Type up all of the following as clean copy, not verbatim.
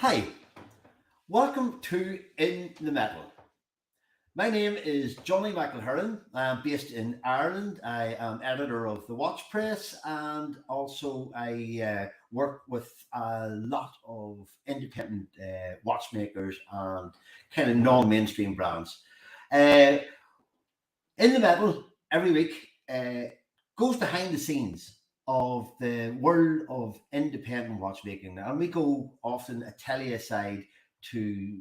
Hi, welcome to In the Metal. My name is Johnny McElherron. I'm based in Ireland. I am editor of the Watch Press, and also I work with a lot of independent watchmakers and kind of non-mainstream brands. In the Metal every week goes behind the scenes of the world of independent watchmaking, and we go often atelier side to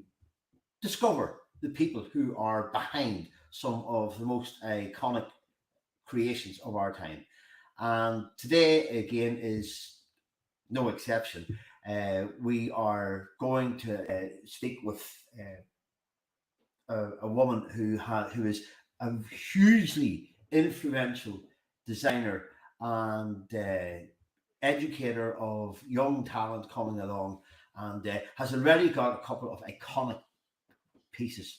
discover the people who are behind some of the most iconic creations of our time. And today, again, is no exception. We are going to speak with a woman who is a hugely influential designer and educator of young talent coming along, and has already got a couple of iconic pieces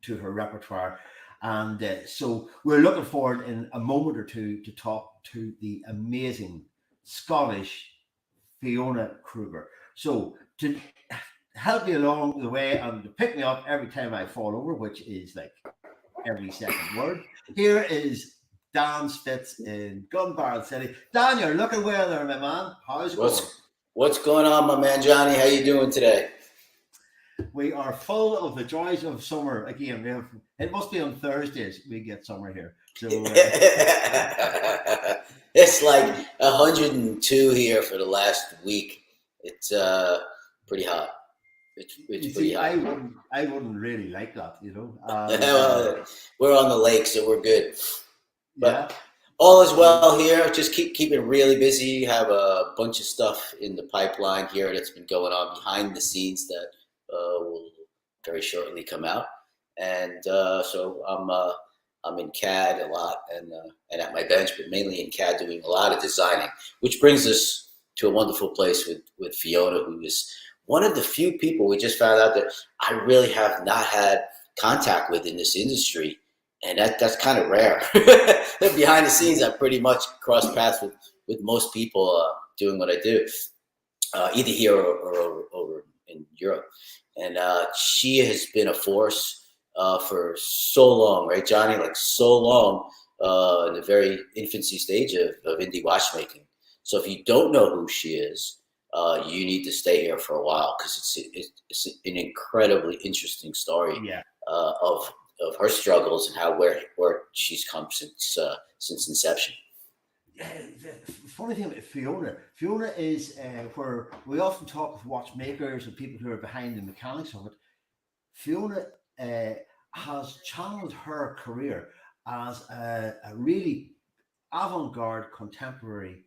to her repertoire. And so we're looking forward in a moment or two to talk to the amazing Scottish Fiona Krüger. So to help me along the way and to pick me up every time I fall over, which is like every second word, here is Dan Spitz in Gun Barrel City. Dan, you're looking well there, my man. How's it going? What's going on, my man Johnny? How you doing today? We are full of the joys of summer. Again, it must be on Thursdays we get summer here. So it's like 102 here for the last week. It's pretty hot. It's pretty hot. I wouldn't really like that, you know. We're on the lake, so we're good. But yeah. All is well here. Just keeping really busy. Have a bunch of stuff in the pipeline here that's been going on behind the scenes that will very shortly come out. And so I'm in CAD a lot and at my bench, but mainly in CAD doing a lot of designing, which brings us to a wonderful place with Fiona, who is one of the few people we just found out that I really have not had contact with in this industry. And that's kind of rare. Behind the scenes, I pretty much cross paths with most people doing what I do, either here or over in Europe. And she has been a force for so long, right, Johnny? Like so long in the very infancy stage of indie watchmaking. So if you don't know who she is, you need to stay here for a while because it's an incredibly interesting story of her struggles and how where she's come since inception. Yeah, the funny thing about Fiona is where we often talk with watchmakers and people who are behind the mechanics of it. Fiona has channeled her career as a really avant-garde contemporary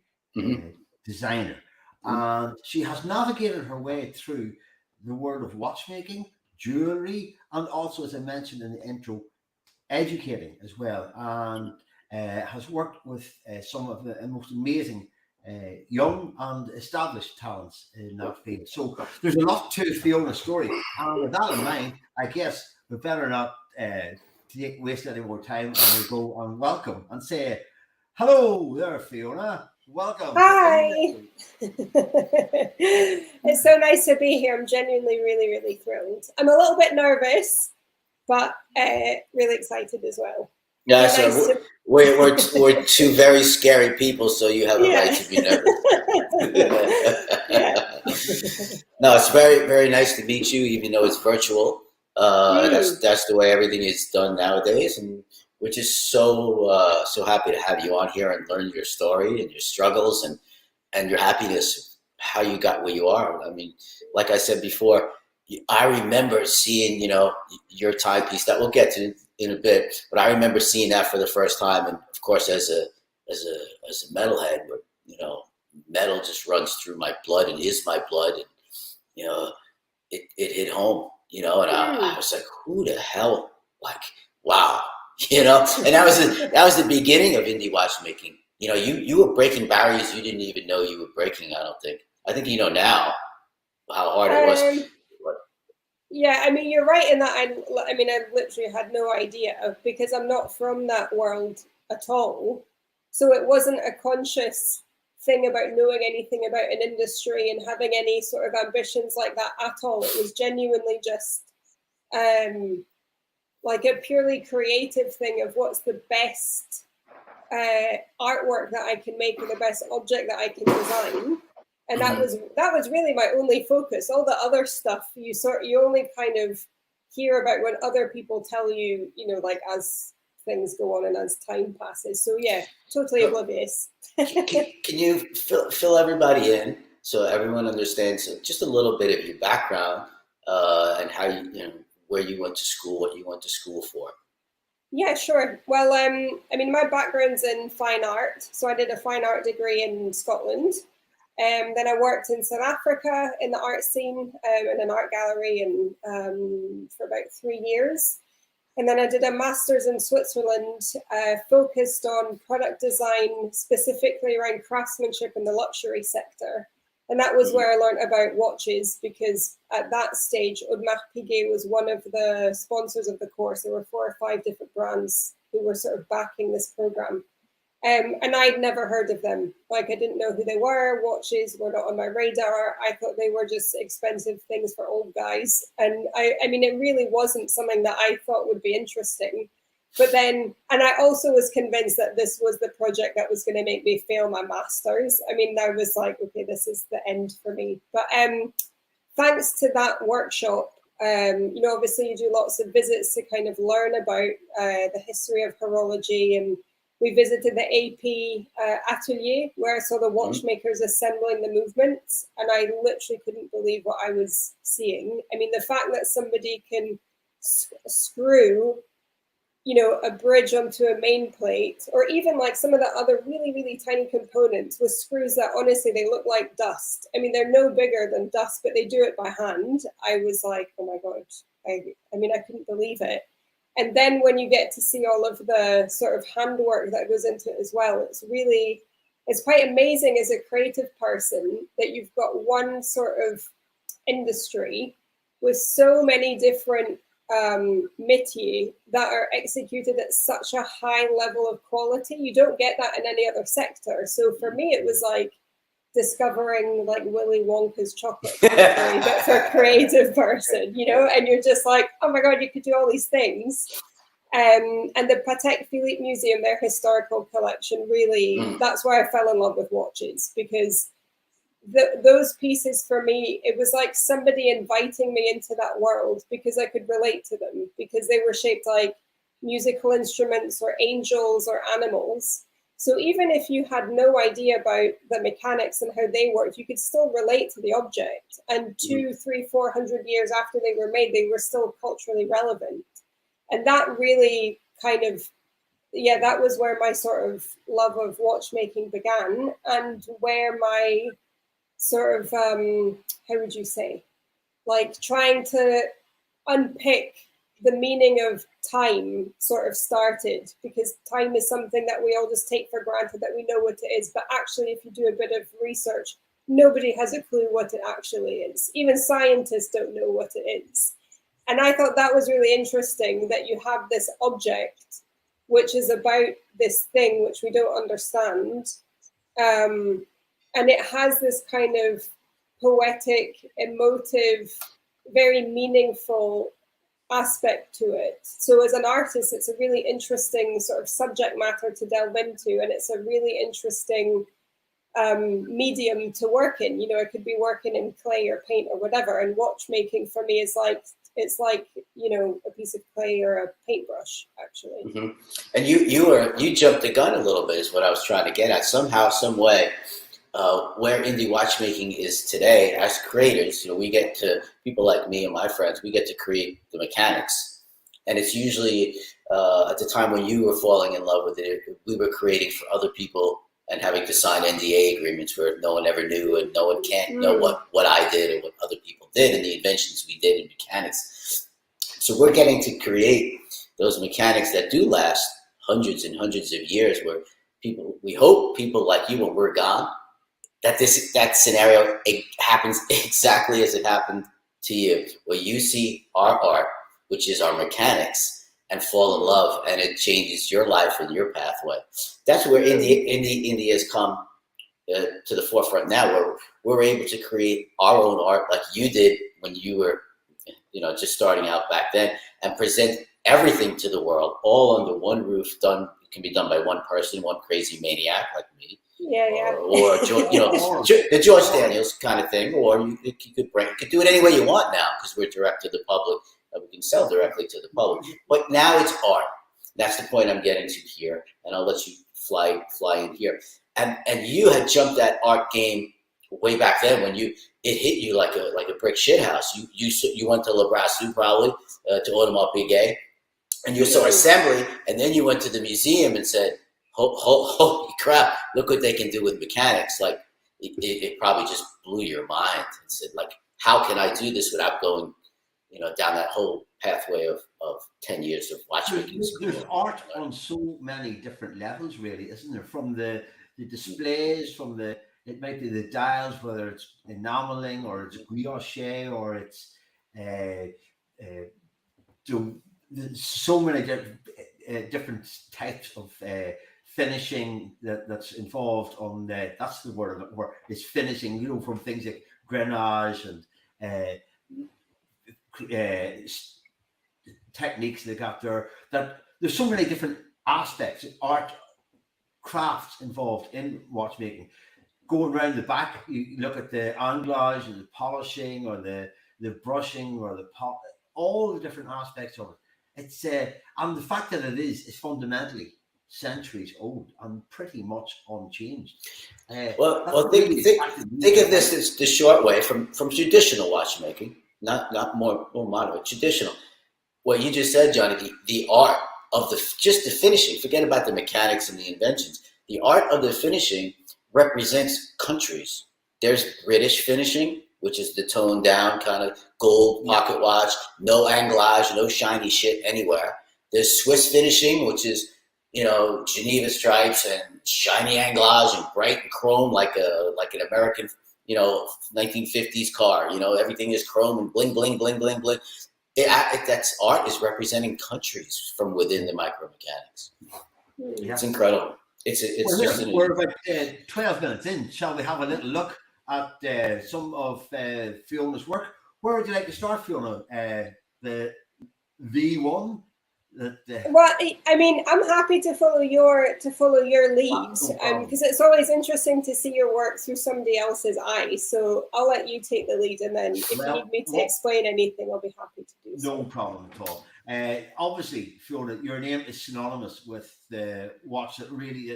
designer. And she has navigated her way through the world of watchmaking, jewelry, and also, as I mentioned in the intro, educating as well. And has worked with some of the most amazing young and established talents in that field. So there's a lot to Fiona's story. And with that in mind, I guess we better not waste any more time, and we go and welcome and say, hello there, Fiona. Welcome. Hi. It's so nice to be here. I'm genuinely really, really thrilled. I'm a little bit nervous, but really excited as well. Yeah, so we're two very scary people, so you have a right to be nervous. No, it's very, very nice to meet you, even though it's virtual. That's the way everything is done nowadays, and we're just so happy to have you on here and learn your story and your struggles and your happiness, how you got where you are. I mean, like I said before, I remember seeing, your timepiece that we'll get to in a bit, but I remember seeing that for the first time. And of course, as a metalhead, where, metal just runs through my blood and is my blood. And, it hit home, and I was like, who the hell, like, wow. And that was the beginning of indie watchmaking. You were breaking barriers you didn't even know you were breaking. I think you know now how hard it was. Yeah, I mean, you're right in that. I literally had no idea because I'm not from that world at all. So it wasn't a conscious thing about knowing anything about an industry and having any sort of ambitions like that at all. It was genuinely just like a purely creative thing of what's the best artwork that I can make or the best object that I can design. And that was really my only focus. All the other stuff you only kind of hear about when other people tell you, you know, like as things go on and as time passes. So yeah, totally oblivious. Can you fill everybody in so everyone understands just a little bit of your background and how you know, where you went to school, what you went to school for? Yeah, sure. Well, I mean, my background's in fine art. So I did a fine art degree in Scotland. Then I worked in South Africa in the art scene in an art gallery and for about 3 years. And then I did a master's in Switzerland focused on product design, specifically around craftsmanship in the luxury sector. And that was where I learned about watches, because at that stage, Audemars Piguet was one of the sponsors of the course. There were 4 or 5 different brands who were sort of backing this program. And I'd never heard of them. Like, I didn't know who they were. Watches were not on my radar. I thought they were just expensive things for old guys. And I mean, it really wasn't something that I thought would be interesting. But then, and I also was convinced that this was the project that was going to make me fail my master's. I mean, I was like, okay, this is the end for me. But thanks to that workshop, you know, obviously you do lots of visits to kind of learn about the history of horology, and we visited the AP atelier where I saw the watchmakers assembling the movements, and I literally couldn't believe what I was seeing. I mean, the fact that somebody can screw, you know, a bridge onto a main plate, or even like some of the other really, really tiny components with screws that honestly, they look like dust. I mean, they're no bigger than dust, but they do it by hand. I was like, oh my God, I mean, I couldn't believe it. And then when you get to see all of the sort of handwork that goes into it as well, it's quite amazing as a creative person that you've got one sort of industry with so many different métiers that are executed at such a high level of quality. You don't get that in any other sector. So for me, it was like discovering like Willy Wonka's chocolate factory, but for a creative person, you know, and you're just like, oh my God, you could do all these things. And the Patek Philippe Museum, their historical collection, really, that's why I fell in love with watches, because those pieces for me, it was like somebody inviting me into that world because I could relate to them, because they were shaped like musical instruments or angels or animals. So even if you had no idea about the mechanics and how they worked, you could still relate to the object. And 200, 300, 400 years after they were made, they were still culturally relevant. And that really kind of, yeah, that was where my sort of love of watchmaking began, and where my sort of, how would you say, like trying to unpick the meaning of time sort of started, because time is something that we all just take for granted, that we know what it is. But actually, if you do a bit of research, nobody has a clue what it actually is. Even scientists don't know what it is. And I thought that was really interesting, that you have this object, which is about this thing which we don't understand. And it has this kind of poetic, emotive, very meaningful aspect to it. So as an artist, it's a really interesting sort of subject matter to delve into, and it's a really interesting medium to work in. You know, I could be working in clay or paint or whatever, and watchmaking for me is like, it's like, you know, a piece of clay or a paintbrush, actually. And you jumped the gun a little bit, is what I was trying to get at. Somehow, some way, where indie watchmaking is today, as creators, you know, we get to, people like me and my friends, we get to create the mechanics. And it's usually at the time when you were falling in love with it, we were creating for other people and having to sign NDA agreements where no one ever knew, and no one can't know what I did or what other people did and the inventions we did in mechanics. So we're getting to create those mechanics that do last hundreds and hundreds of years, where people, we hope people like you, when we're gone, that that scenario, it happens exactly as it happened to you, where you see our art, which is our mechanics, and fall in love, and it changes your life and your pathway. That's where India has come to the forefront now, where we're able to create our own art like you did when you were, just starting out back then, and present everything to the world all under one roof. It can be done by one person, one crazy maniac like me. Yeah. Or the George Daniels kind of thing, or you could do it any way you want now, because we're direct to the public, and we can sell directly to the public. But now it's art. That's the point I'm getting to here, and I'll let you fly in here. And you had jumped that art game way back then when it hit you like a brick shit house. You went to Le Brassus probably to Audemars Piguet, and you saw assembly, and then you went to the museum and said, holy crap, look what they can do with mechanics. Like it probably just blew your mind and said, like, how can I do this without going, down that whole pathway of 10 years of watchmaking school? There's art on so many different levels, really, isn't there? From the displays, it might be the dials, whether it's enameling or it's brioche or it's so many different types of finishing that's involved on that's the word where it's finishing, from things like Grenache and techniques they got there. That there's so many different aspects, art, crafts involved in watchmaking. Going around the back, you look at the anglage or the polishing or the brushing or all the different aspects of it. It's and the fact that it is fundamentally centuries old and pretty much unchanged. Think of this as the short way from traditional watchmaking, not more modern, but traditional. What you just said, Johnny, the art of just the finishing. Forget about the mechanics and the inventions. The art of the finishing represents countries. There's British finishing, which is the toned down kind of gold pocket watch, no anglage, no shiny shit anywhere. There's Swiss finishing, which is, Geneva stripes and shiny anglage and bright and chrome like an American, 1950s car. Everything is chrome and bling, bling, bling, bling, bling. That's art is representing countries from within the micromechanics. Yeah. It's incredible. We're about 12 minutes in. Shall we have a little look at some of Fiona's work? Where would you like to start, Fiona? The V1. Well, I mean, I'm happy to follow your lead, because it's always interesting to see your work through somebody else's eyes. So I'll let you take the lead, and then if you need me to explain anything, I'll be happy to do so. No problem at all. Obviously, Fiona, your name is synonymous with the watch that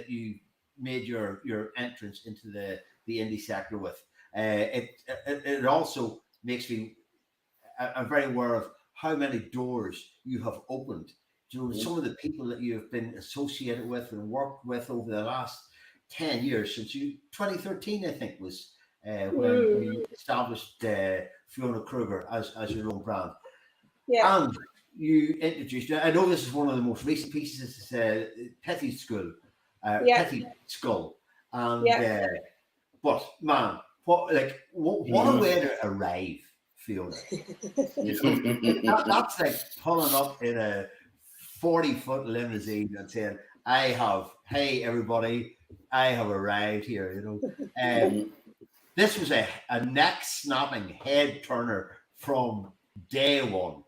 you made your entrance into the indie sector with. It also makes me I'm very aware of how many doors you have opened to some of the people that you have been associated with and worked with over the last 10 years, since 2013, I think, was when you established Fiona Krüger as your own brand. Yeah. And you introduced, I know this is one of the most recent pieces, Petit Skull. And, but man, what a way to arrive, Fiona. That's like pulling up in a 40-foot limousine and saying, hey everybody, I have arrived here, This was a neck snapping head turner from day one.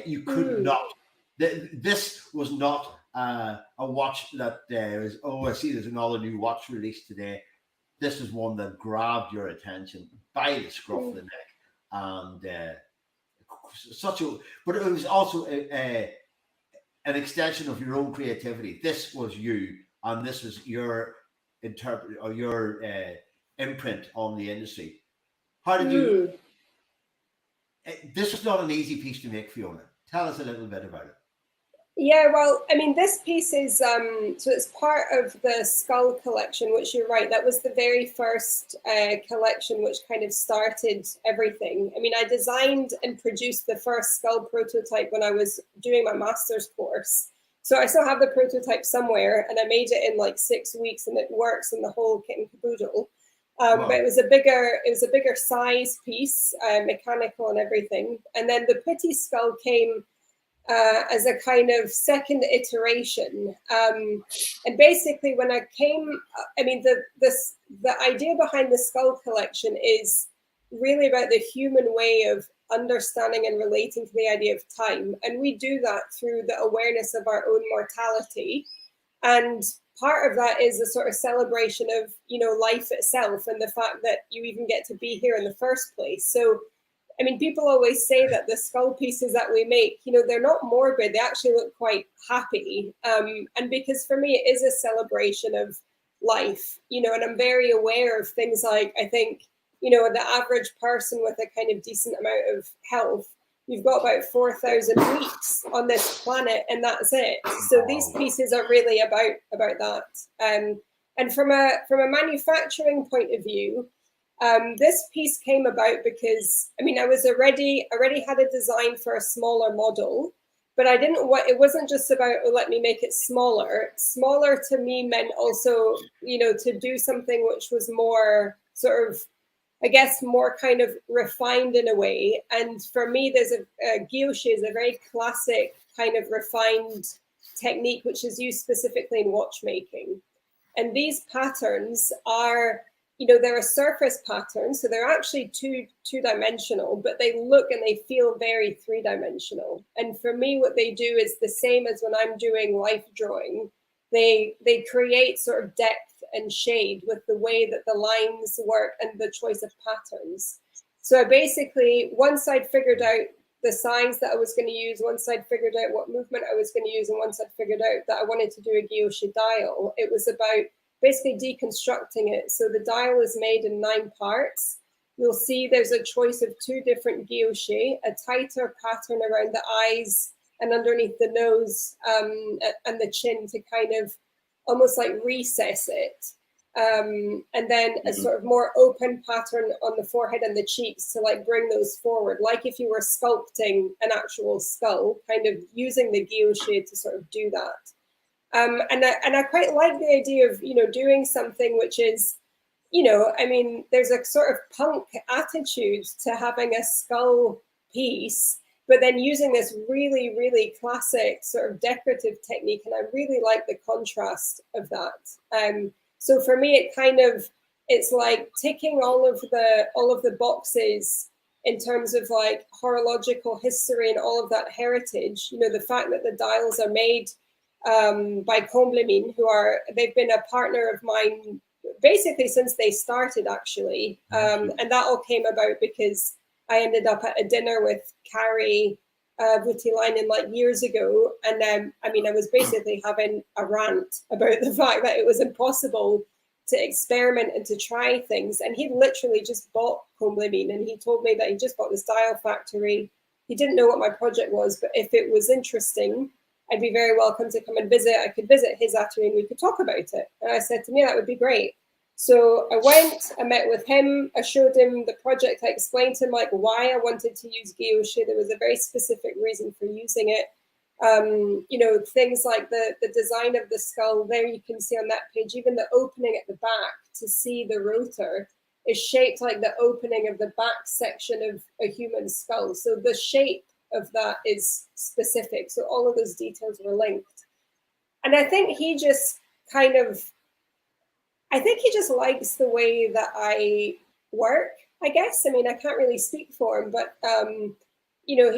You could not, this was not a watch that is, I see there's another new watch released today. This is one that grabbed your attention by the scruff of the neck, and but it was also an extension of your own creativity. This was you, and this was your imprint on the industry. How did you? This was not an easy piece to make, Fiona. Tell us a little bit about it. Yeah, well, I mean, this piece is, so it's part of the Skull collection, which you're right, that was the very first collection which kind of started everything. I mean, I designed and produced the first Skull prototype when I was doing my master's course. So I still have the prototype somewhere, and I made it in like 6 weeks, and it works in the whole kit and caboodle. But it was a bigger size piece, mechanical and everything. And then the Petit Skull came as a kind of second iteration. And basically when I came, I mean, the idea behind the skull collection is really about the human way of understanding and relating to the idea of time. And we do that through the awareness of our own mortality. And part of that is a sort of celebration of, you know, life itself and the fact that you even get to be here in the first place. So I mean, people always say that the skull pieces that we make, you know, they're not morbid. They actually look quite happy. And because for me, it is a celebration of life, you know, and I'm very aware of things like, I think, you know, the average person with a kind of decent amount of health, you've got about 4,000 weeks on this planet, and that's it. So these pieces are really about that. And from a manufacturing point of view, this piece came about because, I mean, I already had a design for a smaller model, but I didn't want, it wasn't just about, oh, let me make it smaller. Smaller to me meant also, you know, to do something which was more sort of, I guess, more kind of refined in a way. And for me, there's a guilloche is a very classic kind of refined technique, which is used specifically in watchmaking. And these patterns are, you know, they're a surface pattern, so they're actually two-dimensional, but they look and they feel very three-dimensional. And for me, what they do is the same as when I'm doing life drawing. They create sort of depth and shade with the way that the lines work and the choice of patterns. So I basically, once I'd figured out the signs that I was going to use, once I'd figured out what movement I was going to use, and once I'd figured out that I wanted to do a guilloche dial, it was about basically deconstructing it. So the dial is made in 9 parts. You'll see there's a choice of 2 different guilloche, a tighter pattern around the eyes and underneath the nose and the chin to kind of almost like recess it. And then a sort of more open pattern on the forehead and the cheeks to like bring those forward, like if you were sculpting an actual skull, kind of using the guilloche to sort of do that. And I quite like the idea of, you know, doing something which is, you know, I mean, there's a sort of punk attitude to having a skull piece, but then using this really, really classic sort of decorative technique. And I really like the contrast of that. So for me, it kind of, it's like ticking all of the boxes in terms of like horological history and all of that heritage. You know, the fact that the dials are made by Comblemine, they've been a partner of mine basically since they started, actually. And that all came about because I ended up at a dinner with Carrie Voutilainen like years ago. And I mean, I was basically having a rant about the fact that it was impossible to experiment and to try things. And he literally just bought Comblemine, and he told me that he just bought this dial factory. He didn't know what my project was, but if it was interesting, I'd be very welcome to come and visit. I could visit his atelier and we could talk about it. And I said to me, that would be great. So I went, I met with him, I showed him the project, I explained to him like why I wanted to use guilloche. There was a very specific reason for using it. You know, things like the design of the skull, there you can see on that page, even the opening at the back to see the rotor is shaped like the opening of the back section of a human skull. So the shape of that is specific. So all of those details were linked. And I think he just kind of, I think he just likes the way that I work, I guess. I mean, I can't really speak for him, but, you know,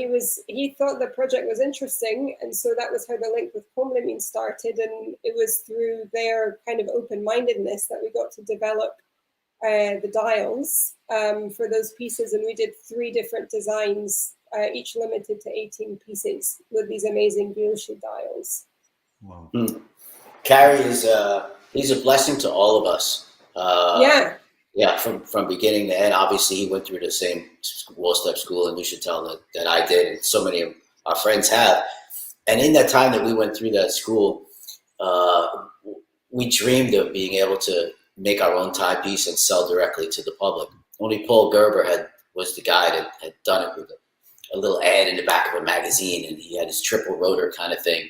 he thought the project was interesting. And so that was how the link with Comblemine started. And it was through their kind of open-mindedness that we got to develop the dials for those pieces. And we did 3 different designs, each limited to 18 pieces with these amazing guilloche dials. Wow. Carrie is he's a blessing to all of us. Yeah, from beginning to end. Obviously, he went through the same Wall-Step school in Neuchâtel that I did, and so many of our friends have. And in that time that we went through that school, we dreamed of being able to make our own timepiece and sell directly to the public. Only Paul Gerber was the guy that had done it with a little ad in the back of a magazine, and he had his triple rotor kind of thing.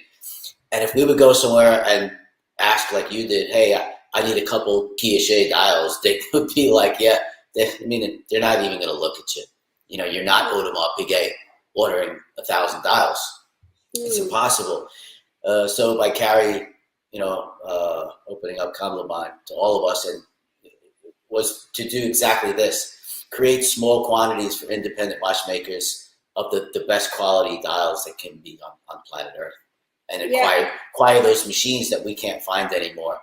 And if we would go somewhere and ask like you did, hey, I need a couple guilloche dials, they would be like, yeah, they're not even going to look at you. You know, you're not Audemars Piguet ordering 1,000 dials. It's impossible. So by Carrie, opening up Compliment to all of us, and was to do exactly this: create small quantities for independent watchmakers of the best quality dials that can be on planet Earth, and acquire those machines that we can't find anymore.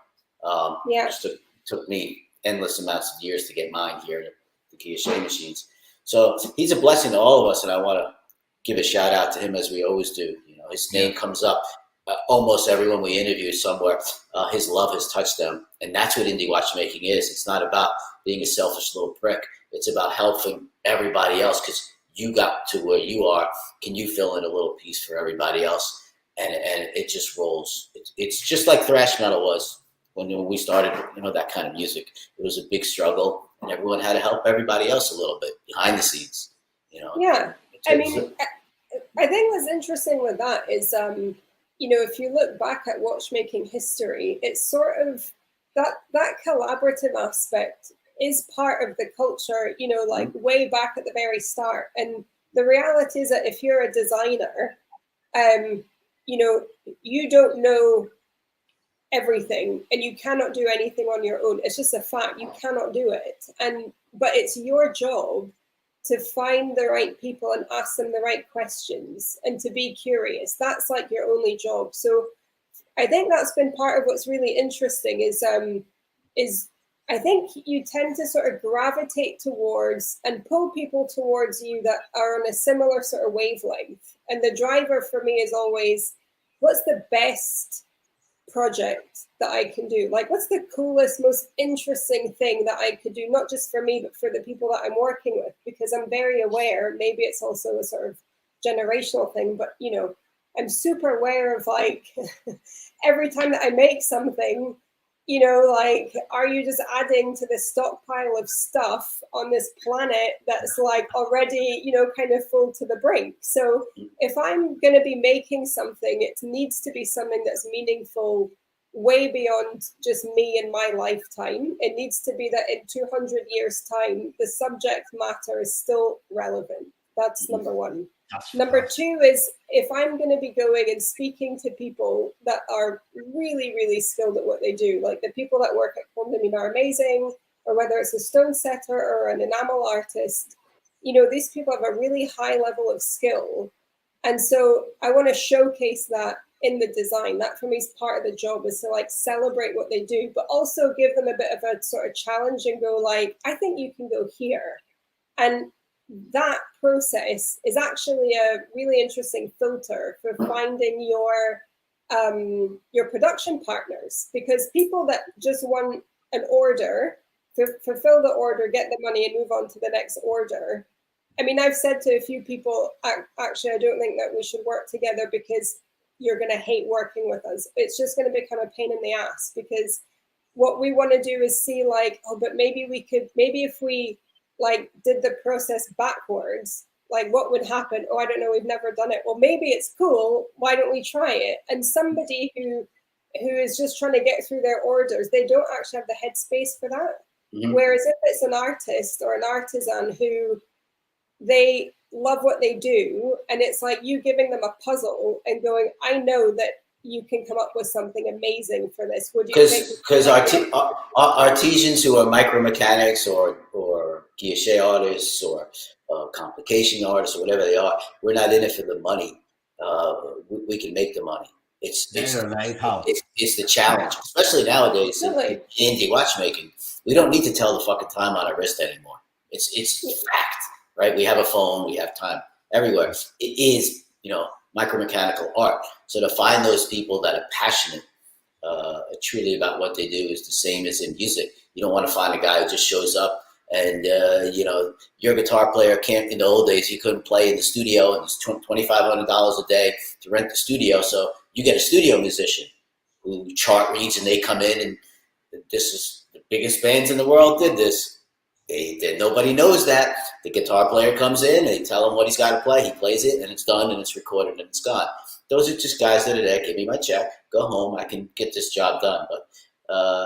Just took me endless amounts of years to get mine here, the guise machines. So he's a blessing to all of us, and I want to give a shout out to him, as we always do. His name comes up almost everyone we interview somewhere. His love has touched them, and that's what indie watchmaking is. It's not about being a selfish little prick. It's about helping everybody else, because you got to where you are. Can you fill in a little piece for everybody else? And it just rolls. It's just like thrash metal was when we started, that kind of music. It was a big struggle, and everyone had to help everybody else a little bit behind the scenes. Yeah, I mean, I think what's interesting with that is, if you look back at watchmaking history, it's sort of that collaborative aspect is part of the culture, way back at the very start. And the reality is that if you're a designer, you don't know everything, and you cannot do anything on your own. It's just a fact. You cannot do it. But it's your job to find the right people and ask them the right questions and to be curious. That's like your only job. So I think that's been part of what's really interesting is I think you tend to sort of gravitate towards and pull people towards you that are on a similar sort of wavelength. And the driver for me is always, what's the best project that I can do? Like, what's the coolest, most interesting thing that I could do, not just for me, but for the people that I'm working with? Because I'm very aware, maybe it's also a sort of generational thing, but I'm super aware of like every time that I make something, are you just adding to the stockpile of stuff on this planet that's like already, kind of full to the brink? So if I'm going to be making something, it needs to be something that's meaningful way beyond just me and my lifetime. It needs to be that in 200 years' time, the subject matter is still relevant. That's number one. Number two is, if I'm going to be going and speaking to people that are really, really skilled at what they do, like the people that work at Condamine are amazing, or whether it's a stone setter or an enamel artist, these people have a really high level of skill. And so I want to showcase that in the design. That for me is part of the job, is to like celebrate what they do, but also give them a bit of a sort of challenge and go like, I think you can go here. And that process is actually a really interesting filter for finding your production partners, because people that just want an order, fulfill the order, get the money and move on to the next order. I mean, I've said to a few people, actually, I don't think that we should work together because you're going to hate working with us. It's just going to become a pain in the ass, because what we want to do is see like, but maybe if we like did the process backwards, like what would happen? Oh, I don't know, we've never done it. Well, maybe it's cool. Why don't we try it? And somebody who is just trying to get through their orders, they don't actually have the headspace for that. Mm-hmm. Whereas if it's an artist or an artisan who they love what they do, and it's like you giving them a puzzle and going, I know that you can come up with something amazing for this. Would you think? Because artisans who are micromechanics or guise artists or complication artists or whatever they are, we're not in it for the money. We can make the money. It's the challenge, especially nowadays in indie watchmaking. We don't need to tell the fucking time on our wrist anymore. It's fact, right? We have a phone, we have time everywhere. It is, micromechanical art. So to find those people that are passionate truly about what they do is the same as in music. You don't want to find a guy who just shows up and, your guitar player can't, in the old days, he couldn't play in the studio, and it's $2,500 a day to rent the studio. So you get a studio musician who chart reads, and they come in, and this is the biggest bands in the world did this. Nobody knows that. The guitar player comes in, they tell him what he's got to play. He plays it, and it's done, and it's recorded, and it's gone. Those are just guys that are there. Give me my check, go home. I can get this job done. But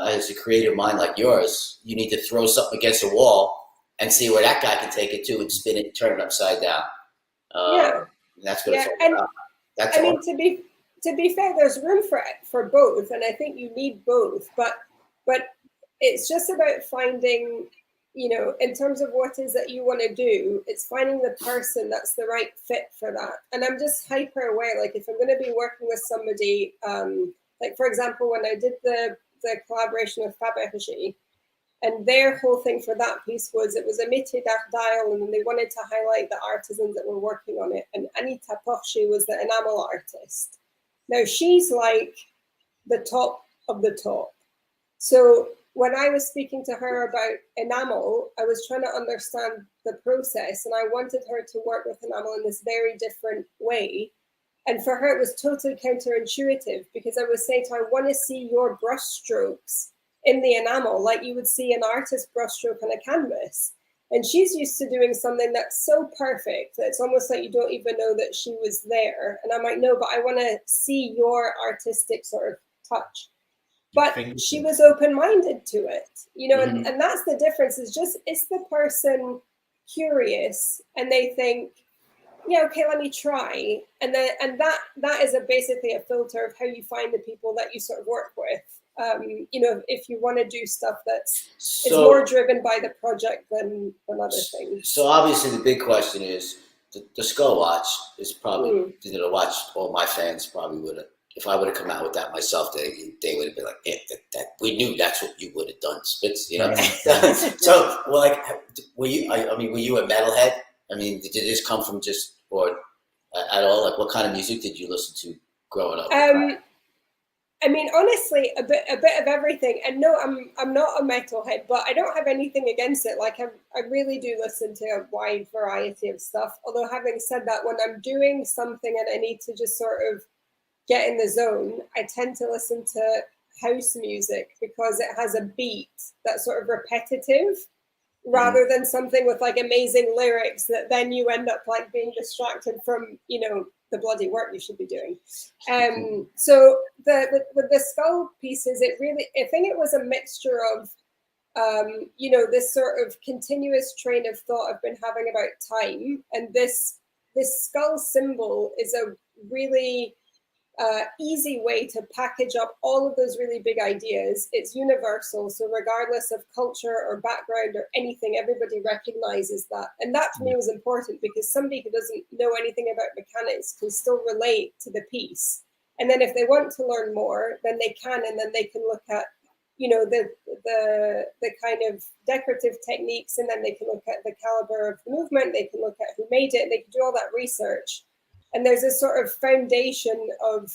as a creative mind like yours, you need to throw something against a wall and see where that guy can take it to and spin it and turn it upside down. And that's what it's all about. That's I all. mean, to be fair, there's room for both, and I think you need both. But it's just about finding, you know, in terms of what is that you want to do, it's finding the person that's the right fit for that. And I'm just hyper aware, like if I'm going to be working with somebody, like for example, when I did the collaboration with Fabergé, and their whole thing for that piece was it was a métier d'art dial, and they wanted to highlight the artisans that were working on it. And Anita Porcher was the enamel artist. Now she's like the top of the top. So when I was speaking to her about enamel, I was trying to understand the process, and I wanted her to work with enamel in this very different way. And for her, it was totally counterintuitive, because I was saying to her, I want to see your brush strokes in the enamel, like you would see an artist brushstroke on a canvas. And she's used to doing something that's so perfect that it's almost like you don't even know that she was there. And I'm like, no, but I want to see your artistic sort of touch. But she was open-minded to it, you know, and that's the difference, is just, is the person curious and they think, yeah, okay, let me try. And then, and that is basically a filter of how you find the people that you sort of work with. You know, if you want to do stuff that's is more driven by the project than other things. So obviously the big question is the skull watch is probably, you know, the watch all my fans probably would have, if I would have come out with that myself, they would have been like, yeah, that we knew that's what you would have done, Spitz, you know? So, well, like, were you a metalhead? I mean, did this come from just, or at all? Like, what kind of music did you listen to growing up? I mean, honestly, a bit of everything. And no, I'm not a metalhead, but I don't have anything against it. Like, I really do listen to a wide variety of stuff. Although having said that, when I'm doing something and I need to just sort of get in the zone, I tend to listen to house music because it has a beat that's sort of repetitive, rather than something with like amazing lyrics that then you end up like being distracted from, you know, the bloody work you should be doing. So with the skull pieces, it really, I think it was a mixture of, you know, this sort of continuous train of thought I've been having about time. And this skull symbol is a really easy way to package up all of those really big ideas. It's universal, so regardless of culture or background or anything, everybody recognizes that. And that to me was important, because somebody who doesn't know anything about mechanics can still relate to the piece. And then if they want to learn more, then they can, and then they can look at, you know, the kind of decorative techniques, and then they can look at the caliber of the movement, they can look at who made it, and they can do all that research. And there's this sort of foundation of,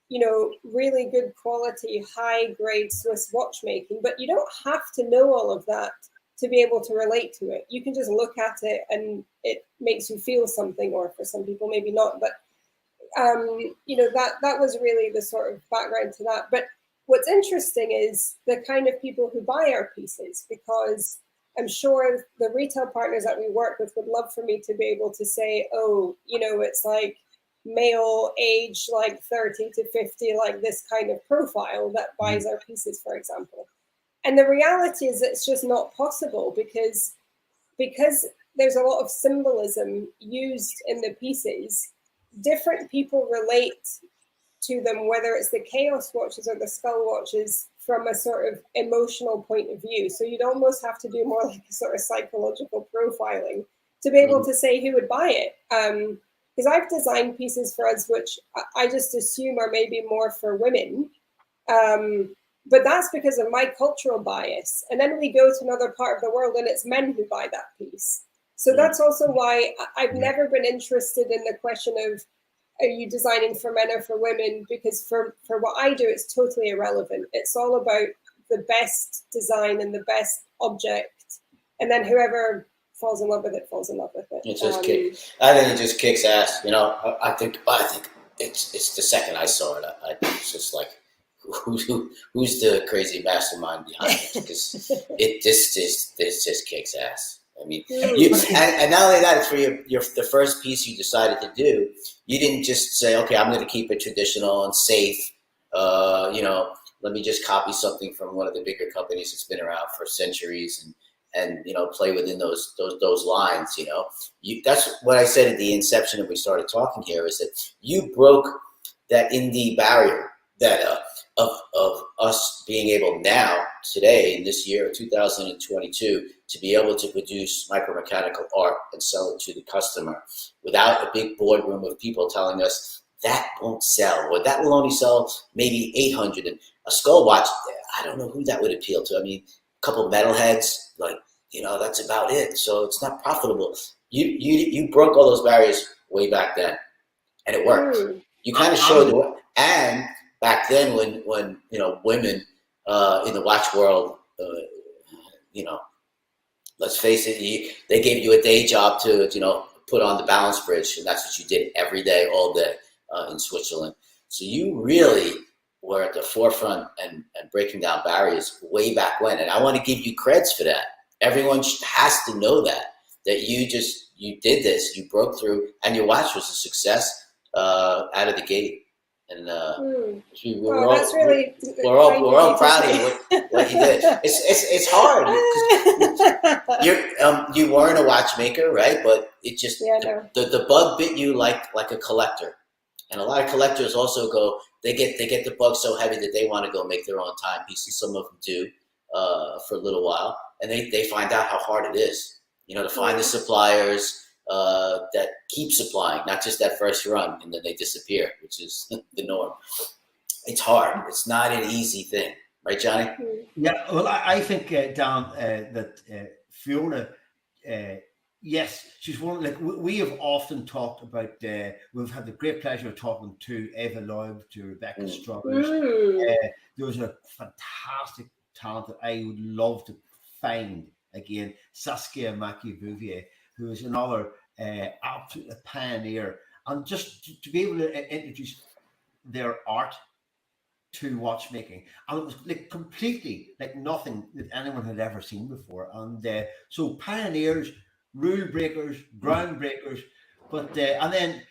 you know, really good quality, high grade Swiss watchmaking, but you don't have to know all of that to be able to relate to it. You can just look at it and it makes you feel something, or for some people, maybe not. But, you know, that was really the sort of background to that. But what's interesting is the kind of people who buy our pieces, because I'm sure the retail partners that we work with would love for me to be able to say, oh, you know, it's like male age, like 30 to 50, like this kind of profile that buys our pieces, for example. And the reality is it's just not possible, because there's a lot of symbolism used in the pieces. Different people relate to them, whether it's the chaos watches or the skull watches, from a sort of emotional point of view. So you'd almost have to do more like a sort of psychological profiling to be able to say who would buy it. Because I've designed pieces for us, which I just assume are maybe more for women. But that's because of my cultural bias. And then we go to another part of the world and it's men who buy that piece. So that's also why I've never been interested in the question of, are you designing for men or for women? Because for what I do, it's totally irrelevant. It's all about the best design and the best object. And then whoever falls in love with it, falls in love with it. I think it just kicks ass. You know, I think it's the second I saw it, it's just like, who's the crazy mastermind behind it? Because this just kicks ass. I mean, and not only that, it's for the first piece you decided to do. You didn't just say, okay, I'm going to keep it traditional and safe. You know, let me just copy something from one of the bigger companies that's been around for centuries and play within those lines. That's what I said at the inception when we started talking here, is that you broke that indie barrier that of us being able now, today, in this year 2022, to be able to produce micromechanical art and sell it to the customer without a big boardroom of people telling us that won't sell, or that will only sell maybe 800. And a skull watch, I don't know who that would appeal to. I mean, a couple metalheads, like, that's about it. So it's not profitable. You broke all those barriers way back then, and it worked. You kind of showed it. And back then, when women in the watch world, let's face it, they gave you a day job to put on the balance bridge, and that's what you did every day, all day in Switzerland. So you really were at the forefront and breaking down barriers way back when, and I want to give you creds for that. Everyone has to know that you did this, you broke through, and your watch was a success out of the gate. And we're all proud of what you did. It's hard. You weren't a watchmaker, right? But it just the bug bit you like a collector. And a lot of collectors also they get the bug so heavy that they want to go make their own timepieces. Some of them do for a little while, and they find out how hard it is, to find the suppliers that keep supplying, not just that first run and then they disappear, which is the norm. It's hard. It's not an easy thing, right, Johnny? Yeah, well, I think, Dan, that Fiona, yes, she's one. Like we have often talked about. We've had the great pleasure of talking to Eva Loeb, to Rebecca Struthers. There was a fantastic talent that I would love to find again, Saskia Mackie-Bouvier, who is another absolute pioneer, and just to be able to introduce their art to watchmaking, and it was like completely like nothing that anyone had ever seen before. And so pioneers, rule breakers, groundbreakers, but and then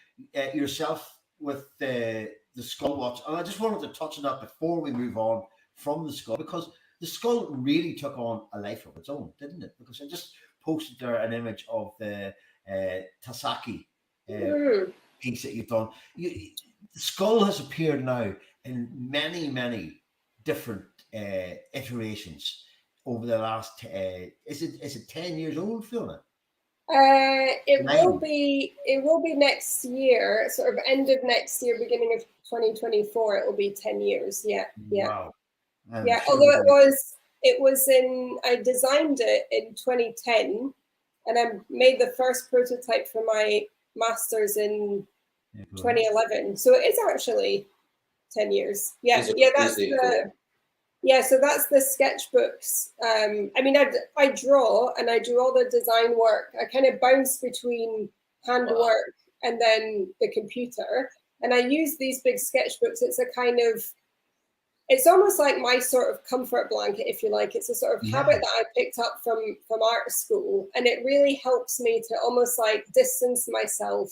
yourself with the skull watch. And I just wanted to touch on that before we move on from the skull, because the skull really took on a life of its own, didn't it? Because I just posted there an image of the Tasaki piece that you've done. The skull has appeared now in many different iterations over the last. Is it 10 years old, Fiona? It will be next year, sort of end of next year, beginning of 2024. It will be 10 years. Yeah. Wow. Yeah. Sure, although I designed it in 2010, and I made the first prototype for my master's in 2011. So it is actually 10 years. Yeah. So that's the sketchbooks. I mean, I draw and I do all the design work. I kind of bounce between handwork and then the computer. And I use these big sketchbooks. It's almost like my sort of comfort blanket, if you like. It's a sort of habit that I picked up from art school. And it really helps me to almost like distance myself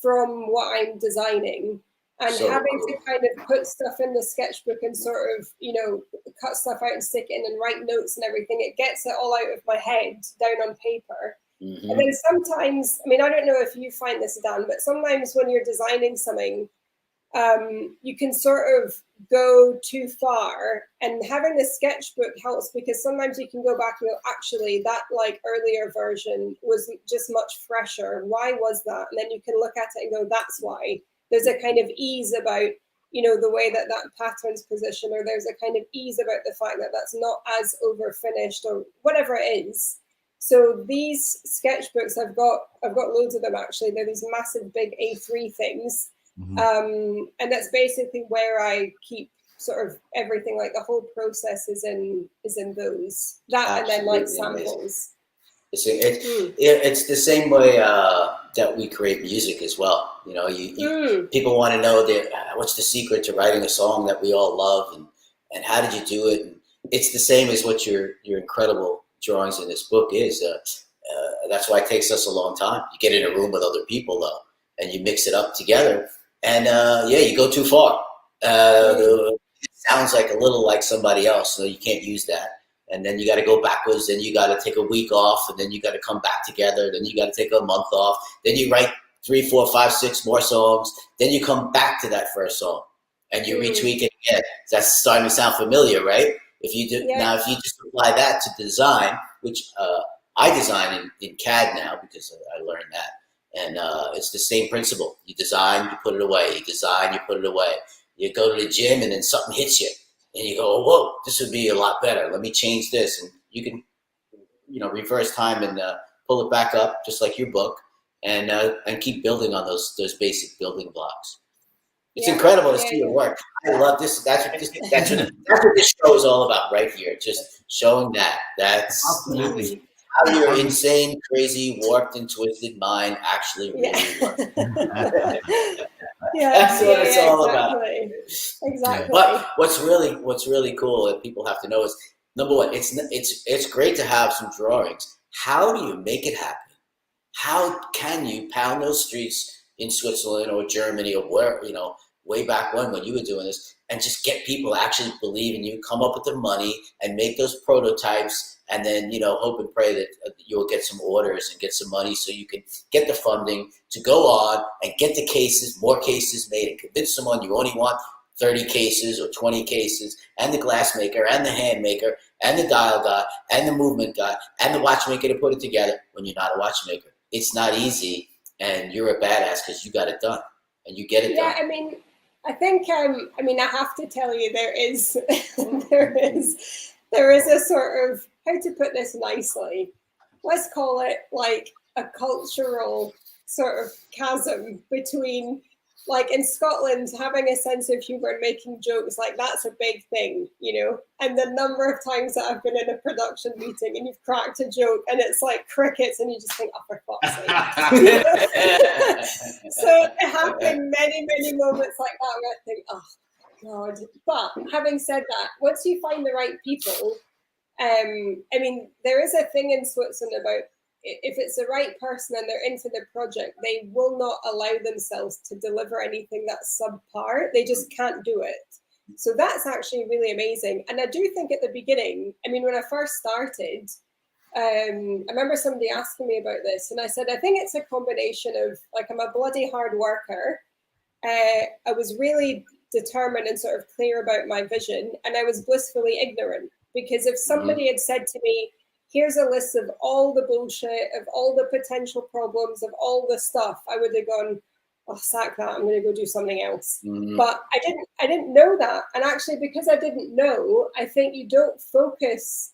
from what I'm designing. And having to kind of put stuff in the sketchbook and sort of, cut stuff out and stick it in and write notes and everything, it gets it all out of my head down on paper. Mm-hmm. And then sometimes, I mean, I don't know if you find this, Dan, but sometimes when you're designing something, you can sort of go too far, and having the sketchbook helps, because sometimes you can go back and go, actually, that like earlier version was just much fresher. Why was that? And then you can look at it and go, that's why. There's a kind of ease about, the way that pattern's positioned, or there's a kind of ease about the fact that that's not as over finished or whatever it is. So these sketchbooks, I've got loads of them actually. They're these massive big A3 things. Mm-hmm. And that's basically where I keep sort of everything, like the whole process is in those. That absolutely. And then like samples. It's the same way that we create music as well. People want to know what's the secret to writing a song that we all love, and how did you do it? And it's the same as what your incredible drawings in this book is. That's why it takes us a long time. You get in a room with other people though, and you mix it up together, and you go too far. It sounds like a little like somebody else, so you can't use that. and then you got to go backwards, then you got to take a week off, and then you got to come back together, then you got to take a month off, then you write 3, 4, 5, 6 more songs, then you come back to that first song and you retweak it again. That's starting to sound familiar, right? If you do now, if you just apply that to design, which I design in CAD now because I learned that, and it's the same principle. You design, you put it away. You design, you put it away. You go to the gym, and then something hits you, and you go, "Oh, whoa, this would be a lot better. Let me change this." And you can, reverse time and pull it back up, just like your book, and keep building on those basic building blocks. It's incredible to see your work. I love this. That's what this show is all about, right here. Just showing that. That's Absolutely. how your insane, crazy, warped, and twisted mind actually really works. That's what it's all about. Exactly. But what's really cool that people have to know is, number one, it's great to have some drawings. How do you make it happen? How can you pound those streets in Switzerland or Germany or where, way back when you were doing this, and just get people to actually believe in you, come up with the money and make those prototypes, and then, hope and pray that you'll get some orders and get some money so you can get the funding to go on and get the cases, more cases made, and convince someone you only want 30 cases or 20 cases, and the glass maker and the hand maker and the dial guy and the movement guy and the watchmaker to put it together when you're not a watchmaker. It's not easy, and you're a badass because you got it done and you get it done. Yeah, I think, I have to tell you, there is a sort of, how to put this nicely, let's call it like a cultural sort of chasm between, like in Scotland, having a sense of humor and making jokes, like that's a big thing, and the number of times that I've been in a production meeting and you've cracked a joke and it's like crickets and you just think, oh, for fuck's sake. So it have been many, many moments like that where I think, oh God. But having said that, once you find the right people, there is a thing in Switzerland about, if it's the right person and they're into the project, they will not allow themselves to deliver anything that's subpar. They just can't do it. So that's actually really amazing. And I do think at the beginning, when I first started, I remember somebody asking me about this, and I said, I think it's a combination of, like, I'm a bloody hard worker. I was really determined and sort of clear about my vision, and I was blissfully ignorant, because if somebody had said to me, here's a list of all the bullshit, of all the potential problems, of all the stuff, I would have gone, oh, sack that, I'm going to go do something else. But I didn't know that. And actually, because I didn't know, I think you don't focus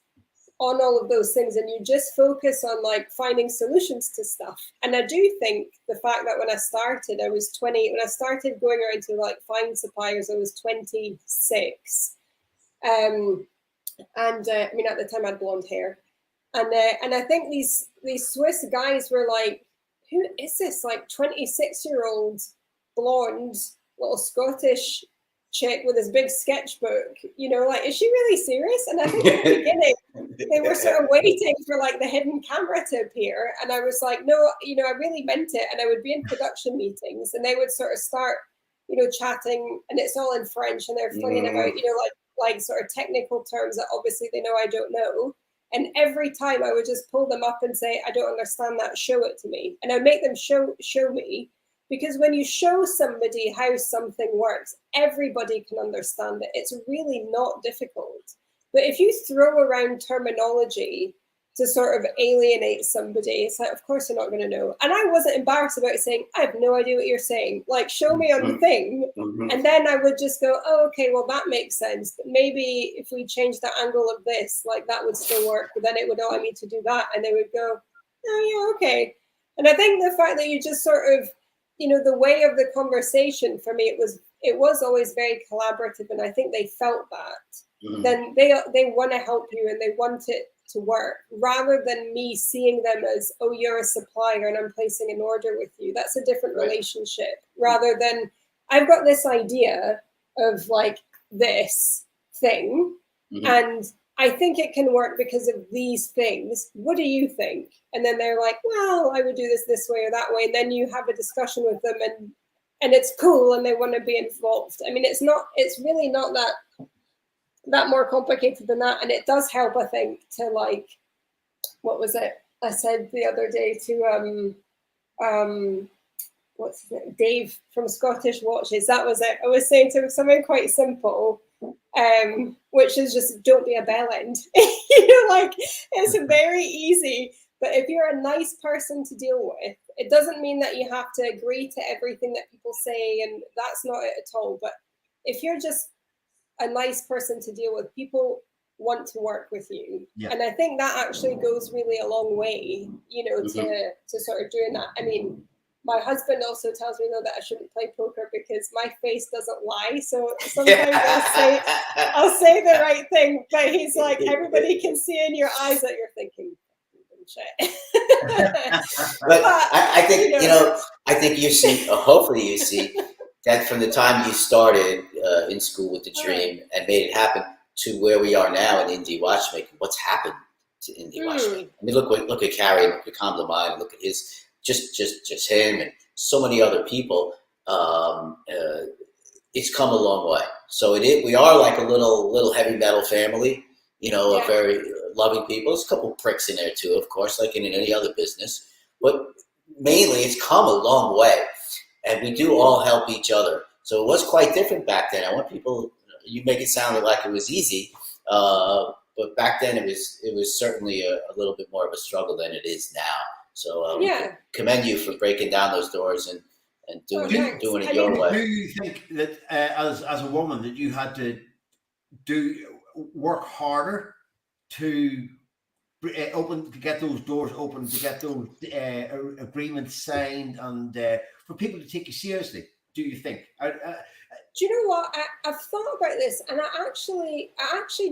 on all of those things, and you just focus on like finding solutions to stuff. And I do think the fact that when I started, I was 20, when I started going around to like find suppliers, I was 26. At the time I had blonde hair. And I think these Swiss guys were like, who is this, like 26-year-old blonde little Scottish chick with this big sketchbook? Like, is she really serious? And I think at the beginning they were sort of waiting for like the hidden camera to appear. And I was like, no, I really meant it. And I would be in production meetings and they would sort of start, chatting, and it's all in French, and they're flinging about, like sort of technical terms that obviously they know I don't know. And every time I would just pull them up and say, I don't understand that, show it to me. And I make them show me, because when you show somebody how something works, everybody can understand it. It's really not difficult. But if you throw around terminology to sort of alienate somebody, it's like, of course they're not going to know. And I wasn't embarrassed about saying, I have no idea what you're saying. Like, show me on the thing. And then I would just go, oh, okay, well, that makes sense. But maybe if we change the angle of this, like that would still work. But then it would allow me to do that. And they would go, oh, yeah, okay. And I think the fact that you just sort of, the way of the conversation for me, it was always very collaborative. And I think they felt that. Then they want to help you and they want it to work, rather than me seeing them as, oh, you're a supplier and I'm placing an order with you. That's a different relationship, rather than I've got this idea of like this thing and I think it can work because of these things. What do you think? And then they're like, well, I would do this way or that way. And then you have a discussion with them and it's cool and they want to be involved. It's really not that that more complicated than that. And it does help, I think, to like, what was it I said the other day to what's his name? Dave from Scottish Watches. That was it. I was saying to him something quite simple, which is just don't be a bell end. Like it's very easy. But if you're a nice person to deal with, it doesn't mean that you have to agree to everything that people say, and that's not it at all. But if you're just a nice person to deal with, people want to work with you. Yeah. And I think that actually goes really a long way, to sort of doing that. I mean, my husband also tells me though that I shouldn't play poker because my face doesn't lie. So sometimes I'll say the right thing, but he's like, everybody can see in your eyes that you're thinking shit. But I think, I think you see, hopefully you see that from the time you started in school with the dream and made it happen to where we are now in indie watchmaking, what's happened to indie watchmaking? I mean, look at Carrie, look at Calm the Mind, look at his, just him and so many other people. It's come a long way. So we are like a little heavy metal family, a very loving people. There's a couple pricks in there too, of course, like in any other business. But mainly it's come a long way. And we do all help each other. So it was quite different back then. I want people, you make it sound like it was easy. But back then it was certainly a little bit more of a struggle than it is now. So we commend you for breaking down those doors and doing it your way. Do you think that as a woman that you had to work harder to get those doors open, to get those agreements signed, and for people to take you seriously? Do you think? Do you know what? I've thought about this, and I actually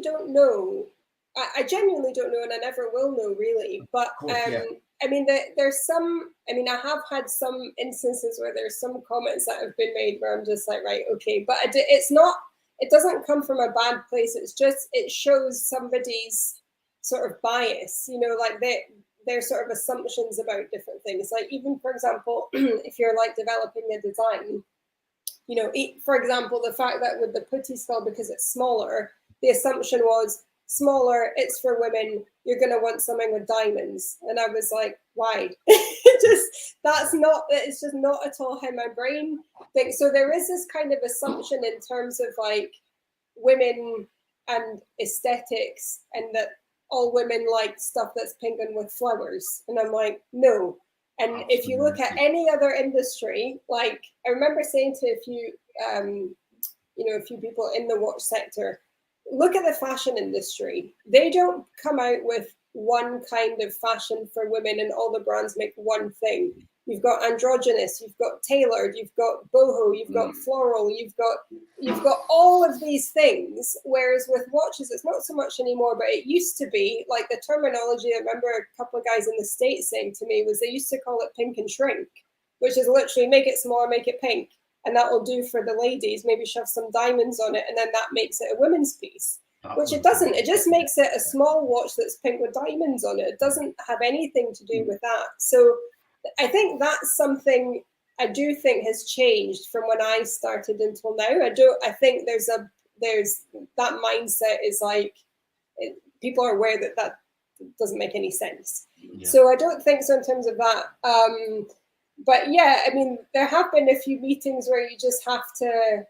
don't know. I genuinely don't know, and I never will know, really. But I mean, there's some. I mean, I have had some instances where there's some comments that have been made where I'm just like, right, okay, but it's not. It doesn't come from a bad place. It's just it shows somebody's sort of bias. Like their sort of assumptions about different things. Like even, for example, if you're like developing a design, for example, the fact that with the putty skull, because it's smaller, the assumption was smaller, it's for women, you're going to want something with diamonds. And I was like, why? It's just not at all how my brain thinks. So there is this kind of assumption in terms of like women and aesthetics, and that all women like stuff that's pink and with flowers. And I'm like, no. And if you look at any other industry, like I remember saying to a few people in the watch sector, look at the fashion industry. They don't come out with one kind of fashion for women and all the brands make one thing. You've got androgynous, you've got tailored, you've got boho, you've got floral, you've got all of these things. Whereas with watches, it's not so much anymore, but it used to be like the terminology. I remember a couple of guys in the States saying to me was they used to call it pink and shrink, which is literally make it smaller, make it pink. And that will do for the ladies, maybe shove some diamonds on it. And then that makes it a women's piece, which it doesn't. It just makes it a small watch that's pink with diamonds on it. It doesn't have anything to do with that. So I think that's something I do think has changed from when I started until now. I think there's that mindset is like, people are aware that doesn't make any sense. Yeah. So I don't think so in terms of that. But yeah, I mean, there have been a few meetings where you just have to,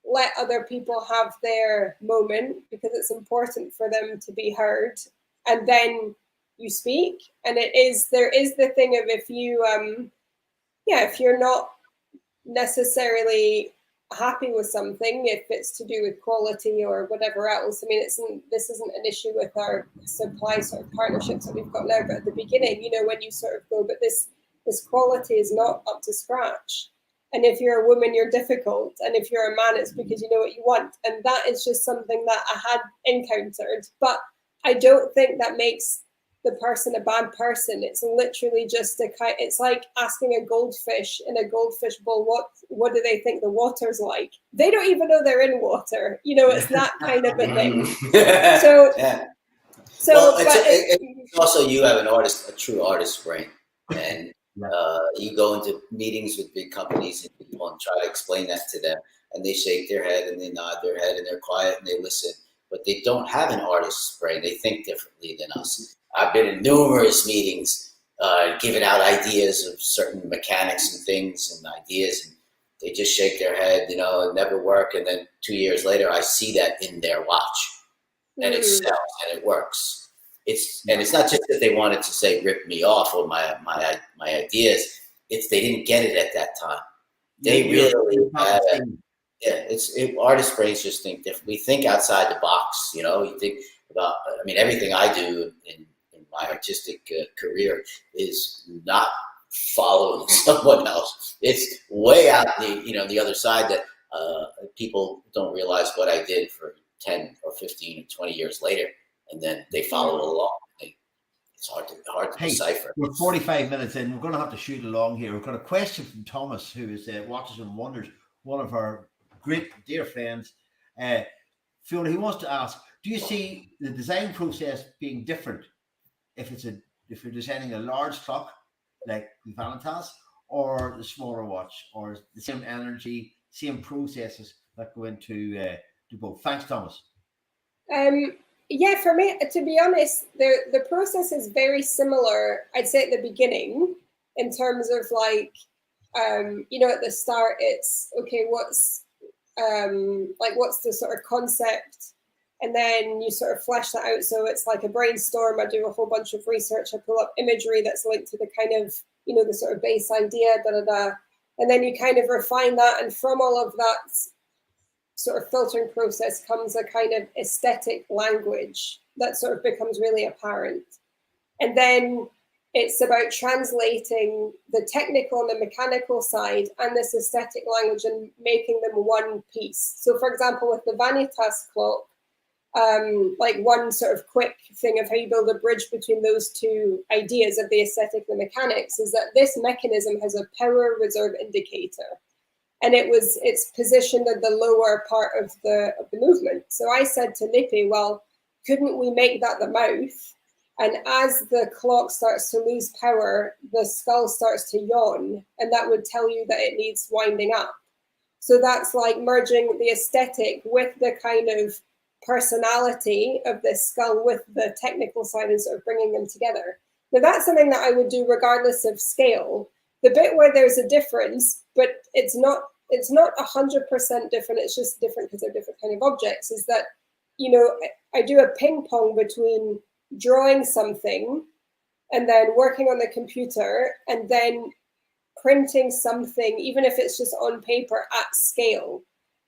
let other people have their moment because it's important for them to be heard. And then you speak. And there is the thing of if you're not necessarily happy with something, if it's to do with quality or whatever else. I mean, this isn't an issue with our supply sort of partnerships that we've got now, but at the beginning, when you sort of go, but this quality is not up to scratch. And if you're a woman, you're difficult. And if you're a man, it's because you know what you want. And that is just something that I had encountered. But I don't think that makes the person a bad person. It's literally just it's like asking a goldfish in a goldfish bowl, what do they think the water's like? They don't even know they're in water. It's that kind of a thing. It's also you have a true artist brain. And you go into meetings with big companies and people and try to explain that to them. and they shake their head and they nod their head and they're quiet and they listen, but they don't have an artist's brain. They think differently than us. I've been in numerous meetings giving out ideas of certain mechanics and things and ideas, and they just shake their head, you know, and never work. And then 2 years later, I see that in their watch, and it sells and it works. It's not just that they wanted to say rip me off or my ideas. It's they didn't get it at that time. They really had it. Yeah, artist brains just think different. We think outside the box, you know. You think about, I mean, everything I do in my artistic career is not following someone else. It's way out the other side that people don't realize what I did for 10 or 15 or 20 years later, and then they follow along. It's hard to decipher. We're 45 minutes in. We're going to have to shoot along here. We've got a question from Thomas, who is Watches and Wonders, one of our great dear friends. Fiona, he wants to ask, do you see the design process being different if you're designing a large clock like the Vanitas or the smaller watch, or the same energy, same processes that go into do both? Thanks, Thomas. Yeah, for me, to be honest, the process is very similar, I'd say, at the beginning, in terms of like, at the start, it's okay, what's the sort of concept, and then you sort of flesh that out. So it's like a brainstorm. I do a whole bunch of research. I pull up imagery that's linked to the kind of, the sort of base idea, and then you kind of refine that. And from all of that sort of filtering process comes a kind of aesthetic language that sort of becomes really apparent. And then it's about translating the technical and the mechanical side and this aesthetic language and making them one piece. So for example, with the Vanitas clock, like one sort of quick thing of how you build a bridge between those two ideas of the aesthetic and the mechanics is that this mechanism has a power reserve indicator. And it's positioned at the lower part of the movement. So I said to Lippi, well, couldn't we make that the mouth? And as the clock starts to lose power, the skull starts to yawn, and that would tell you that it needs winding up. So that's like merging the aesthetic with the kind of personality of the skull with the technical side and sort of bringing them together. Now that's something that I would do regardless of scale. The bit where there's a difference, but it's not 100% different, it's just different because they're different kind of objects, is that, I do a ping pong between drawing something and then working on the computer and then printing something, even if it's just on paper at scale.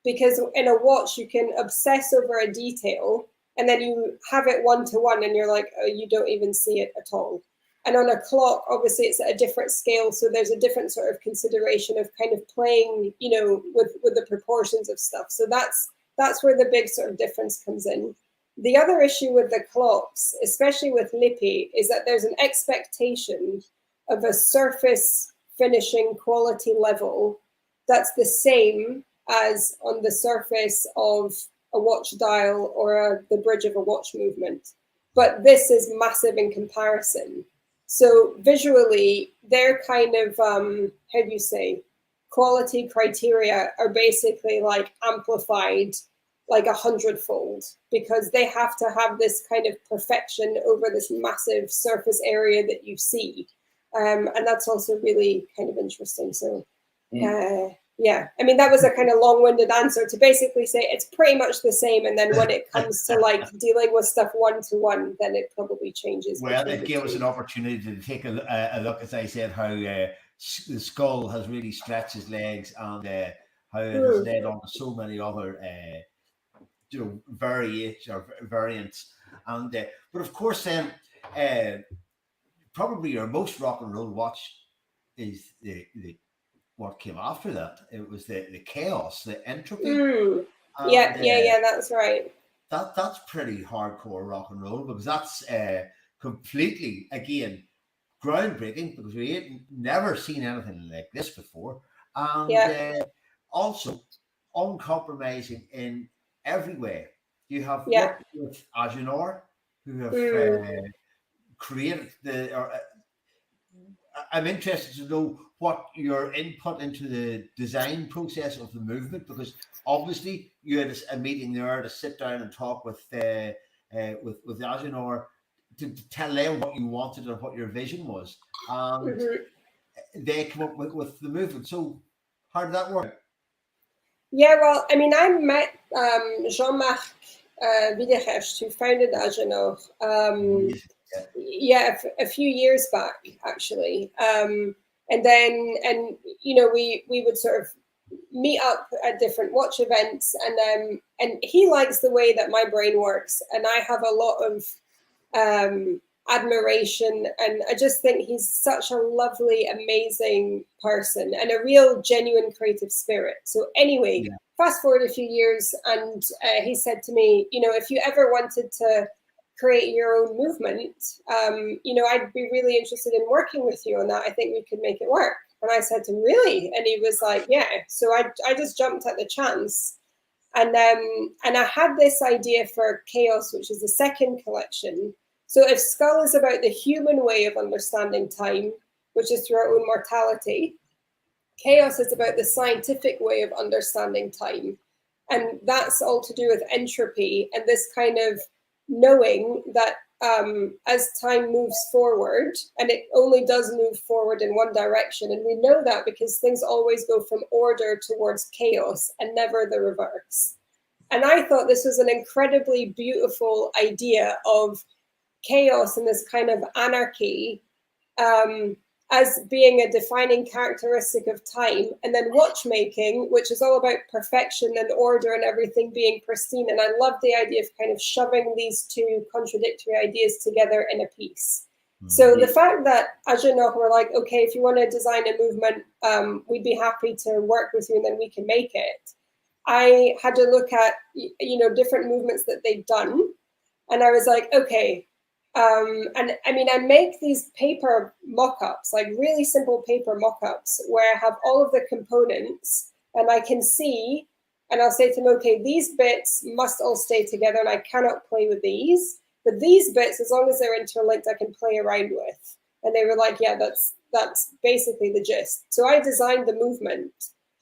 Because in a watch, you can obsess over a detail and then you have it one-to-one and you're like, oh, you don't even see it at all. And on a clock, obviously, it's at a different scale. So there's a different sort of consideration of kind of playing, with the proportions of stuff. So that's where the big sort of difference comes in. The other issue with the clocks, especially with Lippi, is that there's an expectation of a surface finishing quality level that's the same as on the surface of a watch dial or the bridge of a watch movement. But this is massive in comparison. So visually, their kind of, quality criteria are basically like amplified like 100-fold, because they have to have this kind of perfection over this massive surface area that you see. And that's also really kind of interesting. So, yeah, I mean, that was a kind of long-winded answer to basically say it's pretty much the same. And then when it comes to like dealing with stuff one-to-one, then it probably changes. Well, it gave us an opportunity to take a look, as I said, how the skull has really stretched his legs and how it has led on to so many other variants. And but of course, then probably your most rock and roll watch is the what came after that. It was the chaos, the entropy. Yeah, that's right. That's pretty hardcore rock and roll, because that's completely, again, groundbreaking, because we ain't never seen anything like this before, and also uncompromising in every way. You have worked with Agenor, who have created I'm interested to know what your input into the design process of the movement, because obviously you had a meeting there to sit down and talk with Agenor to tell them what you wanted and what your vision was, and they come up with the movement. So how did that work? Yeah, well, I mean, I met Jean-Marc Viderecht, who founded Agenor, a few years back, actually. And then, you know, we would sort of meet up at different watch events, and he likes the way that my brain works, and I have a lot of admiration, and I just think he's such a lovely, amazing person and a real genuine creative spirit. So anyway, fast forward a few years, and he said to me, you know, if you ever wanted to create your own movement, you know, I'd be really interested in working with you on that. I think we could make it work. And I said to him, really? And he was like, yeah. So I just jumped at the chance. And I had this idea for Chaos, which is the second collection. So if Skull is about the human way of understanding time, which is through our own mortality, Chaos is about the scientific way of understanding time. And that's all to do with entropy and this kind of knowing that as time moves forward, and it only does move forward in one direction. And we know that because things always go from order towards chaos and never the reverse. And I thought this was an incredibly beautiful idea of chaos and this kind of anarchy as being a defining characteristic of time, and then watchmaking, which is all about perfection and order and everything being pristine. And I love the idea of kind of shoving these two contradictory ideas together in a piece. So the fact that Agenor were like, okay, if you want to design a movement, we'd be happy to work with you and then we can make it. I had to look at, you know, different movements that they'd done. And I was like, okay, and I mean, I make these paper mock-ups, like really simple paper mock-ups where I have all of the components and I can see, and I'll say to them, okay, these bits must all stay together and I cannot play with these, but these bits, as long as they're interlinked, I can play around with. And they were like, yeah, that's basically the gist. So I designed the movement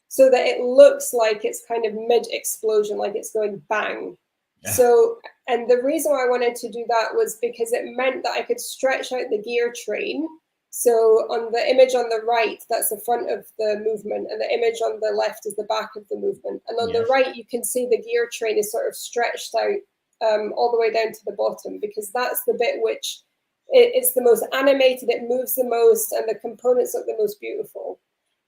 so that it looks like it's kind of mid-explosion, like it's going bang. Yeah. So, and the reason why I wanted to do that was because it meant that I could stretch out the gear train. So on the image on the right, that's the front of the movement, and the image on the left is the back of the movement. And on the right, you can see the gear train is sort of stretched out all the way down to the bottom, because that's the bit which it's the most animated, it moves the most, and the components look the most beautiful.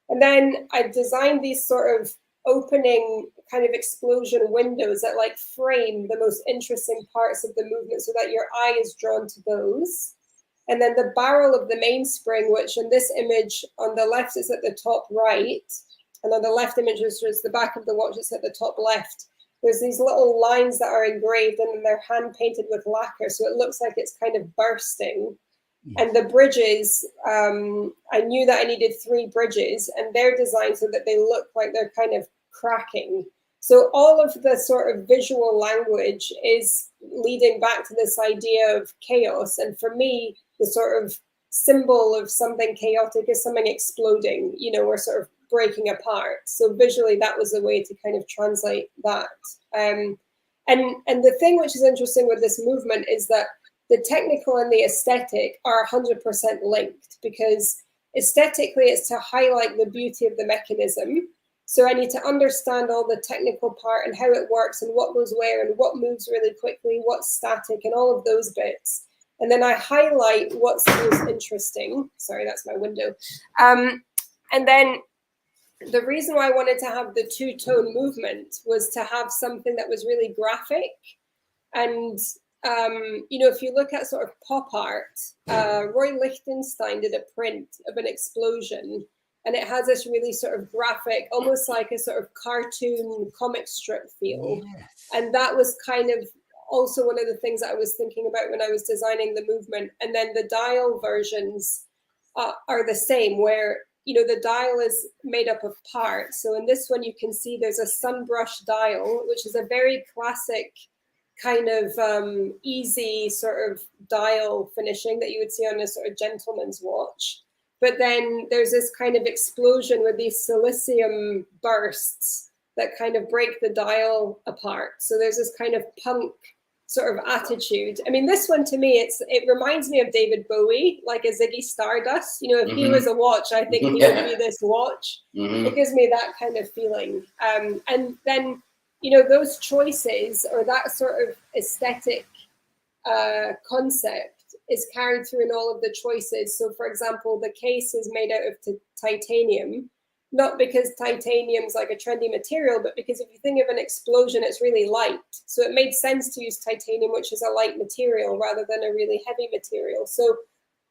And then I designed these sort of opening kind of explosion windows that like frame the most interesting parts of the movement so that your eye is drawn to those. And then the barrel of the mainspring, which in this image on the left is at the top right, and on the left image, which is the back of the watch, is at the top left. There's these little lines that are engraved and then they're hand painted with lacquer. So it looks like it's kind of bursting. And the bridges, I knew that I needed 3 bridges, and they're designed so that they look like they're kind of cracking. So all of the sort of visual language is leading back to this idea of chaos. And for me, the sort of symbol of something chaotic is something exploding, you know, or sort of breaking apart. So visually, that was a way to kind of translate that. And the thing which is interesting with this movement is that the technical and the aesthetic are 100% linked, because aesthetically it's to highlight the beauty of the mechanism. So I need to understand all the technical part and how it works and what goes where and what moves really quickly, what's static, and all of those bits. And then I highlight what's the most interesting. Sorry, that's my window. And then the reason why I wanted to have the 2-tone movement was to have something that was really graphic. And you know, if you look at sort of pop art, Roy Lichtenstein did a print of an explosion, and it has this really sort of graphic, almost like a sort of cartoon comic strip feel. Yes. And that was kind of also one of the things that I was thinking about when I was designing the movement. And then the dial versions are the same, where, you know, the dial is made up of parts. So in this one, you can see there's a sunbrush dial, which is a very classic kind of easy sort of dial finishing that you would see on a sort of gentleman's watch. but then there's this kind of explosion with these silicium bursts that kind of break the dial apart. So there's this kind of punk sort of attitude. I mean, this one to me, it reminds me of David Bowie, like a Ziggy Stardust. You know, if he was a watch, I think he would be this watch. It gives me that kind of feeling. And then, you know, those choices or that sort of aesthetic concept is carried through in all of the choices. So, for example, the case is made out of titanium, not because titanium's like a trendy material, but because if you think of an explosion, it's really light. So it made sense to use titanium, which is a light material, rather than a really heavy material. So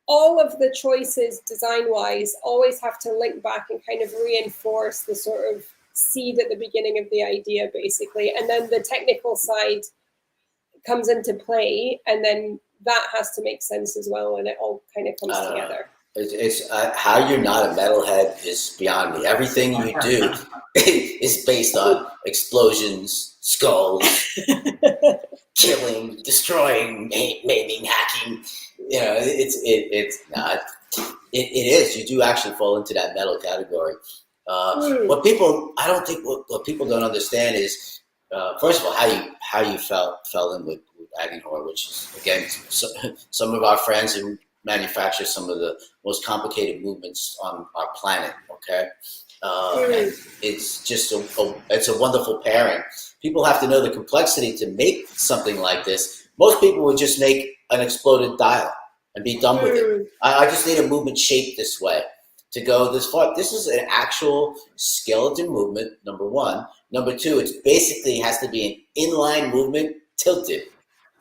all of the choices design-wise always have to link back and kind of reinforce the sort of seed at the beginning of the idea, basically. And then the technical side comes into play, and then that has to make sense as well, and it all kind of comes together. It's how you're not a metalhead is beyond me. Everything you do is based on explosions, skulls, killing, destroying, maiming, hacking. You know, it's not. It is. You do actually fall into that metal category. What people don't understand is, first of all, how you fell in with Aggenhor, which is, again, some of our friends who manufacture some of the most complicated movements on our planet. Okay, and it's just it's a wonderful pairing. People have to know the complexity to make something like this. Most people would just make an exploded dial and be done with it. I just need a movement shaped this way to go this far. This is an actual skeleton movement, number one. Number two, it basically has to be an inline movement tilted.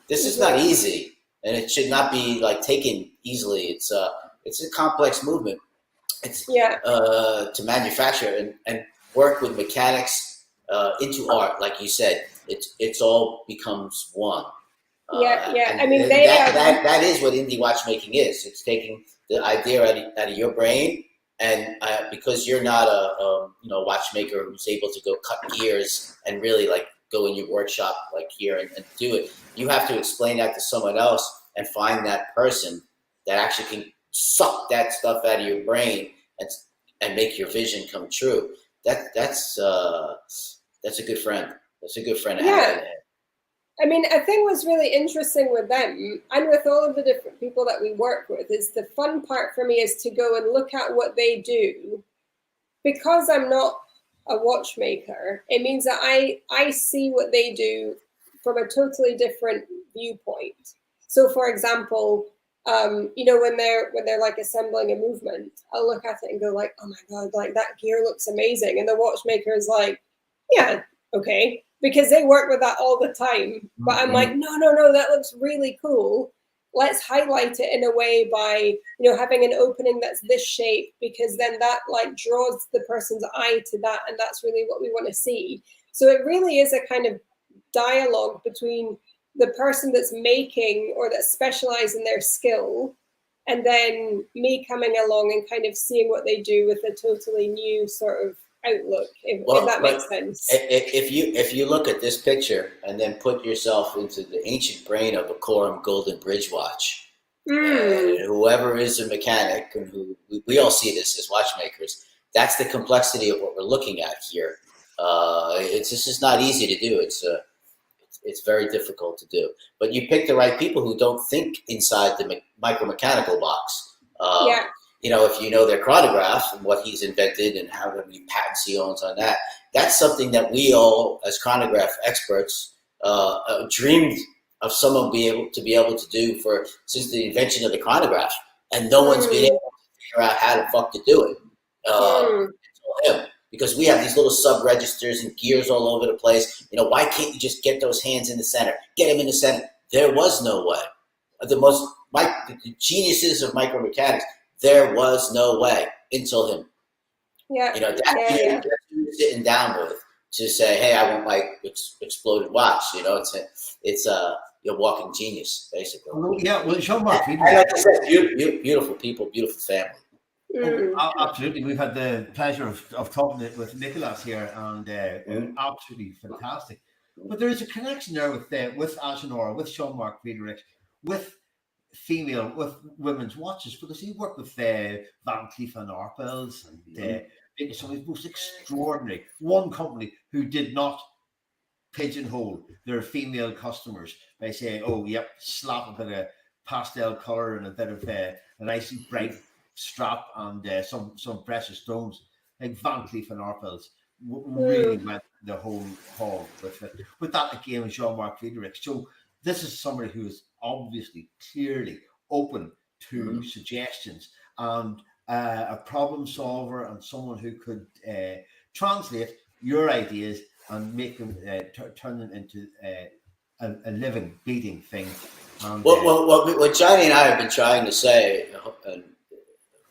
This is not easy, and it should not be like taken easily. It's a complex movement. It's to manufacture and work with mechanics into art, like you said. It's all becomes one. I mean, that is what indie watchmaking is. It's taking the idea out of your brain, and because you're not a watchmaker who's able to go cut gears and really like go in your workshop like here and do it, you have to explain that to someone else and find that person that actually can suck that stuff out of your brain and make your vision come true. That's a good friend. That's a good friend to have. I mean, I think what's really interesting with them and with all of the different people that we work with is the fun part for me is to go and look at what they do. Because I'm not a watchmaker, it means that I see what they do from a totally different viewpoint. So, for example, when they're like assembling a movement, I'll look at it and go like, oh my god, like that gear looks amazing, and the watchmaker is like, yeah, okay, because they work with that all the time. But I'm like, no, that looks really cool. Let's highlight it in a way by, having an opening that's this shape, because then that like draws the person's eye to that, and that's really what we want to see. So it really is a kind of dialogue between the person that's making or that's specialized in their skill, and then me coming along and kind of seeing what they do with a totally new sort of outlook, if that makes sense. If you look at this picture and then put yourself into the ancient brain of a Coram Golden Bridge watch, and whoever is a mechanic, and who we all see this as watchmakers, that's the complexity of what we're looking at here. It's just not easy to do. It's very difficult to do. But you pick the right people who don't think inside the micromechanical box. If you know their chronograph and what he's invented and how many patents he owns on that, that's something that we all, as chronograph experts, dreamed of someone be able to do since the invention of the chronograph, and no one's been able to figure out how the fuck to do it. It's all him. Because we have these little sub-registers and gears all over the place. Why can't you just get those hands in the center? Get them in the center. There was no way. The geniuses of micromechanics, there was no way until him. That's sitting down with to say, hey, I want my exploded watch. It's a walking genius, basically. Well, Jean-Marc, beautiful people, beautiful family. Absolutely. We've had the pleasure of talking with Nicholas here, and absolutely fantastic. But there is a connection there with Aggenhor, with Jean-Marc Friedrich, with with women's watches, because he worked with Van Cleef and Arpels and some of the most extraordinary. One company who did not pigeonhole their female customers by saying, "Oh, yep, slap a bit of pastel color and a bit of a nicely bright strap and some precious stones." Like Van Cleef and Arpels really went the whole hog with it. With that, again, Jean-Marc Friedrich. So this is somebody who is obviously clearly open to suggestions and a problem solver and someone who could translate your ideas and make them turn them into a living, beating thing. And, what Johnny and I have been trying to say, and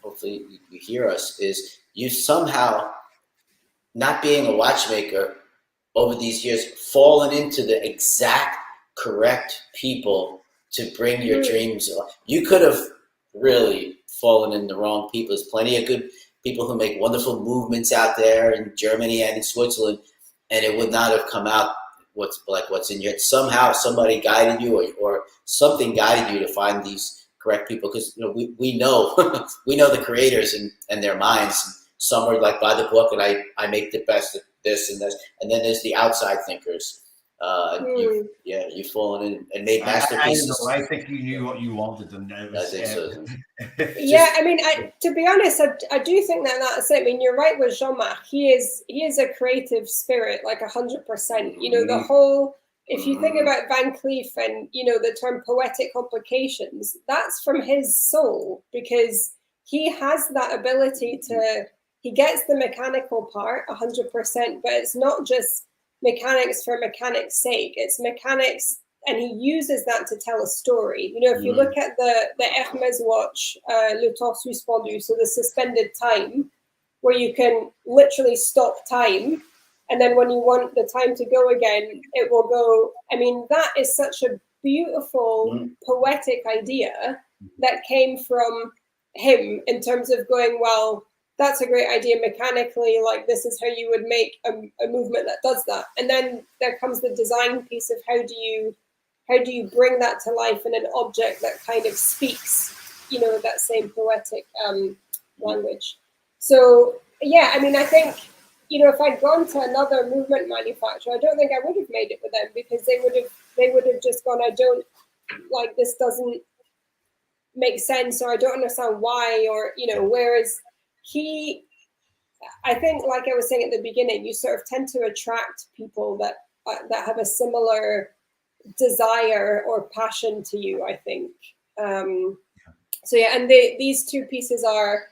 hopefully you hear us, is you somehow, not being a watchmaker over these years, fallen into the exact correct people to bring your dreams. You could have really fallen in the wrong people. There's plenty of good people who make wonderful movements out there in Germany and in Switzerland, and it would not have come out what's in your head. Somehow somebody guided you or something guided you to find these correct people, because we know we know the creators and their minds. Some are like, by the book, and I make the best of this and this, and then there's the outside thinkers. You've fallen in and made masterpieces. I think you knew what you wanted, and I think so. Yeah, I mean, to be honest, I do think that's it. I mean, you're right with Jean-Marc. He is a creative spirit, like 100%. The whole. If you think about Van Cleef and the term poetic complications, that's from his soul, because he has that ability to. He gets the mechanical part 100%, but it's not just mechanics for mechanics' sake. It's mechanics, and he uses that to tell a story. If you look at the Hermès watch, le temps suspendu, so the suspended time, where you can literally stop time, and then when you want the time to go again, it will go. I mean, that is such a beautiful, poetic idea that came from him in terms of going, well, that's a great idea mechanically, like this is how you would make a movement that does that. And then there comes the design piece of how do you bring that to life in an object that kind of speaks, that same poetic language. So yeah, I mean, I think, if I'd gone to another movement manufacturer, I don't think I would have made it with them, because they would have just gone, I don't like, this doesn't make sense, or I don't understand why, or whereas I think, like I was saying at the beginning, you sort of tend to attract people that have a similar desire or passion to you, I think. So yeah, and these two pieces are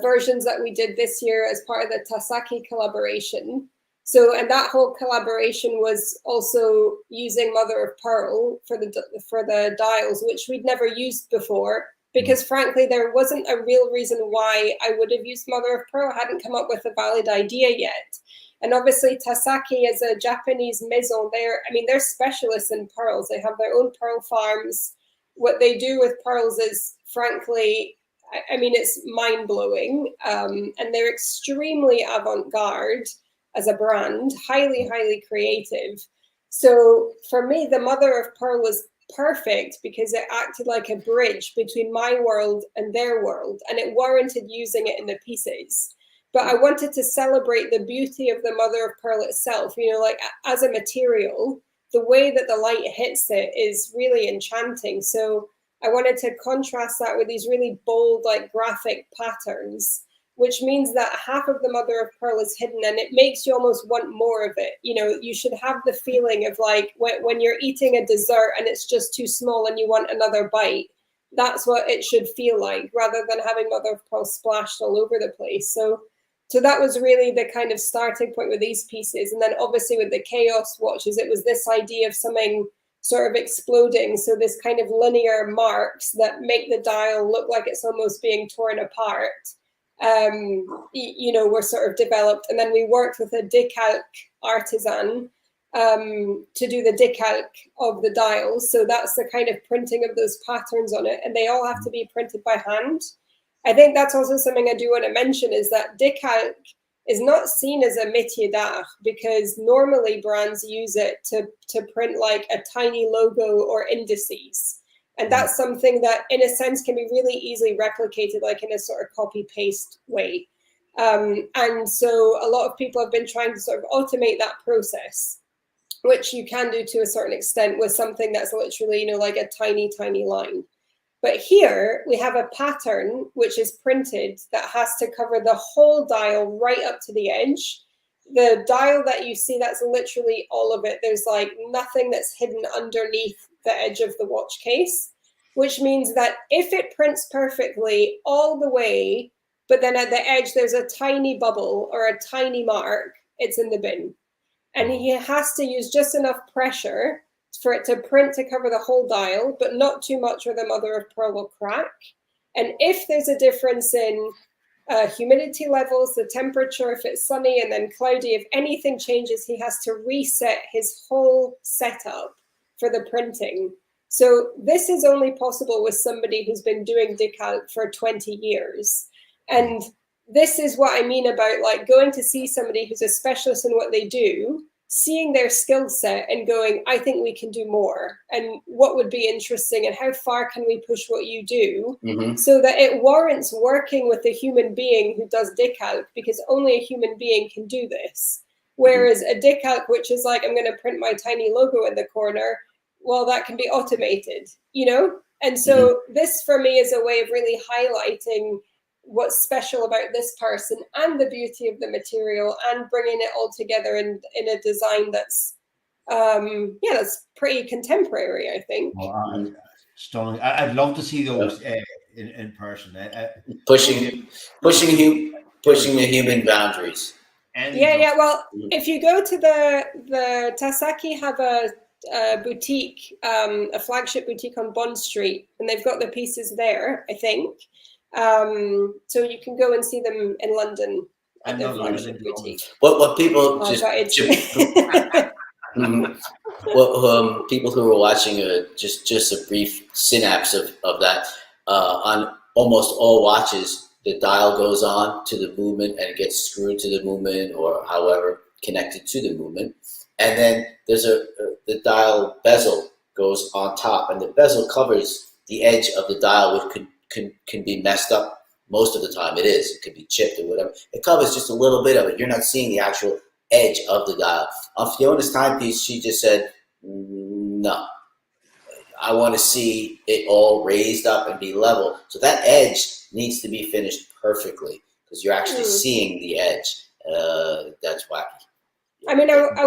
versions that we did this year as part of the Tasaki collaboration. So, and that whole collaboration was also using mother of pearl for the dials, which we'd never used before. Because frankly, there wasn't a real reason why I would have used mother of pearl. I hadn't come up with a valid idea yet. And obviously Tasaki is a Japanese maison. They're specialists in pearls. They have their own pearl farms. What they do with pearls is, frankly, it's mind-blowing. And they're extremely avant-garde as a brand, highly, highly creative. So for me, the mother of pearl was perfect because it acted like a bridge between my world and their world, and it warranted using it in the pieces. But I wanted to celebrate the beauty of the mother of pearl itself, like as a material, the way that the light hits it is really enchanting. So I wanted to contrast that with these really bold, like graphic patterns, which means that half of the mother of pearl is hidden, and it makes you almost want more of it. You should have the feeling of like when you're eating a dessert and it's just too small and you want another bite. That's what it should feel like, rather than having mother of pearl splashed all over the place. So that was really the kind of starting point with these pieces. And then obviously with the chaos watches, it was this idea of something sort of exploding. So this kind of linear marks that make the dial look like it's almost being torn apart. Were sort of developed, and then we worked with a decalc artisan to do the decalc of the dials. So that's the kind of printing of those patterns on it, and they all have to be printed by hand. I think that's also something I do want to mention, is that decalc is not seen as a métier d'art, because normally brands use it to print like a tiny logo or indices. And that's something that, in a sense, can be really easily replicated, like in a sort of copy-paste way. And so a lot of people have been trying to sort of automate that process, which you can do to a certain extent with something that's literally, you know, like a tiny, tiny line. But here we have a pattern which is printed that has to cover the whole dial right up to the edge. The dial that you see, that's literally all of it. There's like nothing that's hidden underneath the edge of the watch case, which means that if it prints perfectly all the way, but then at the edge there's a tiny bubble or a tiny mark, it's in the bin. And he has to use just enough pressure for it to print to cover the whole dial, but not too much or the mother of pearl will crack. And if there's a difference in humidity levels, the temperature, if it's sunny and then cloudy, if anything changes, he has to reset his whole setup for the printing. So this is only possible with somebody who's been doing decalc for 20 years. And this is what I mean about like going to see somebody who's a specialist in what they do, seeing their skill set and going, I think we can do more. And what would be interesting and how far can we push what you do so that it warrants working with a human being who does decalc, because only a human being can do this. Whereas a decalc, which is like, I'm going to print my tiny logo in the corner, well, that can be automated, you know? And so this for me is a way of really highlighting what's special about this person and the beauty of the material and bringing it all together in a design that's, that's pretty contemporary, I think. Well, stunning. I'd love to see those in person. Pushing the human boundaries. Well, if you go to the Tasaki have a boutique, a flagship boutique on Bond Street, and they've got the pieces there, I think. So you can go and see them in London at their flagship boutique. What people people who are watching just a brief synapse of that, on almost all watches, the dial goes on to the movement and it gets screwed to the movement or however connected to the movement. And then there's the dial bezel goes on top, and the bezel covers the edge of the dial, which can be messed up. Most of the time it is. It could be chipped or whatever. It covers just a little bit of it. You're not seeing the actual edge of the dial. On Fiona's timepiece, she just said, no, I want to see it all raised up and be level. So that edge needs to be finished perfectly because you're actually seeing the edge. That's wacky. I mean, I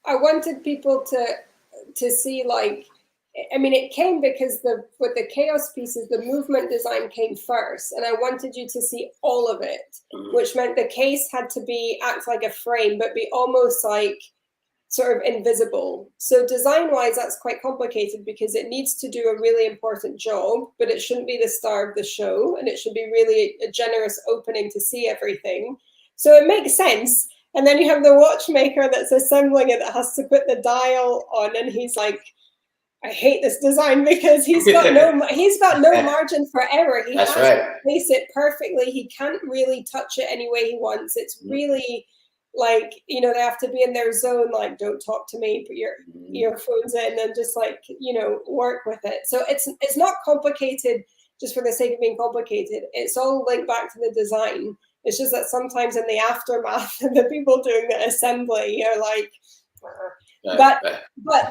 wanted people to see, like, I mean, it came because with the chaos pieces, the movement design came first, and I wanted you to see all of it, which meant the case had to act like a frame, but be almost like sort of invisible. So design-wise, that's quite complicated because it needs to do a really important job, but it shouldn't be the star of the show, and it should be really a generous opening to see everything. So it makes sense. And then you have the watchmaker that's assembling it that has to put the dial on, and he's like, I hate this design because he's got no margin for error. He has to place it perfectly. He can't really touch it any way he wants. It's really like, you know, they have to be in their zone, like, don't talk to me, put your earphones in and just like, you know, work with it. So it's not complicated just for the sake of being complicated. It's all linked back to the design. It's just that sometimes in the aftermath, the people doing the assembly, you're like, but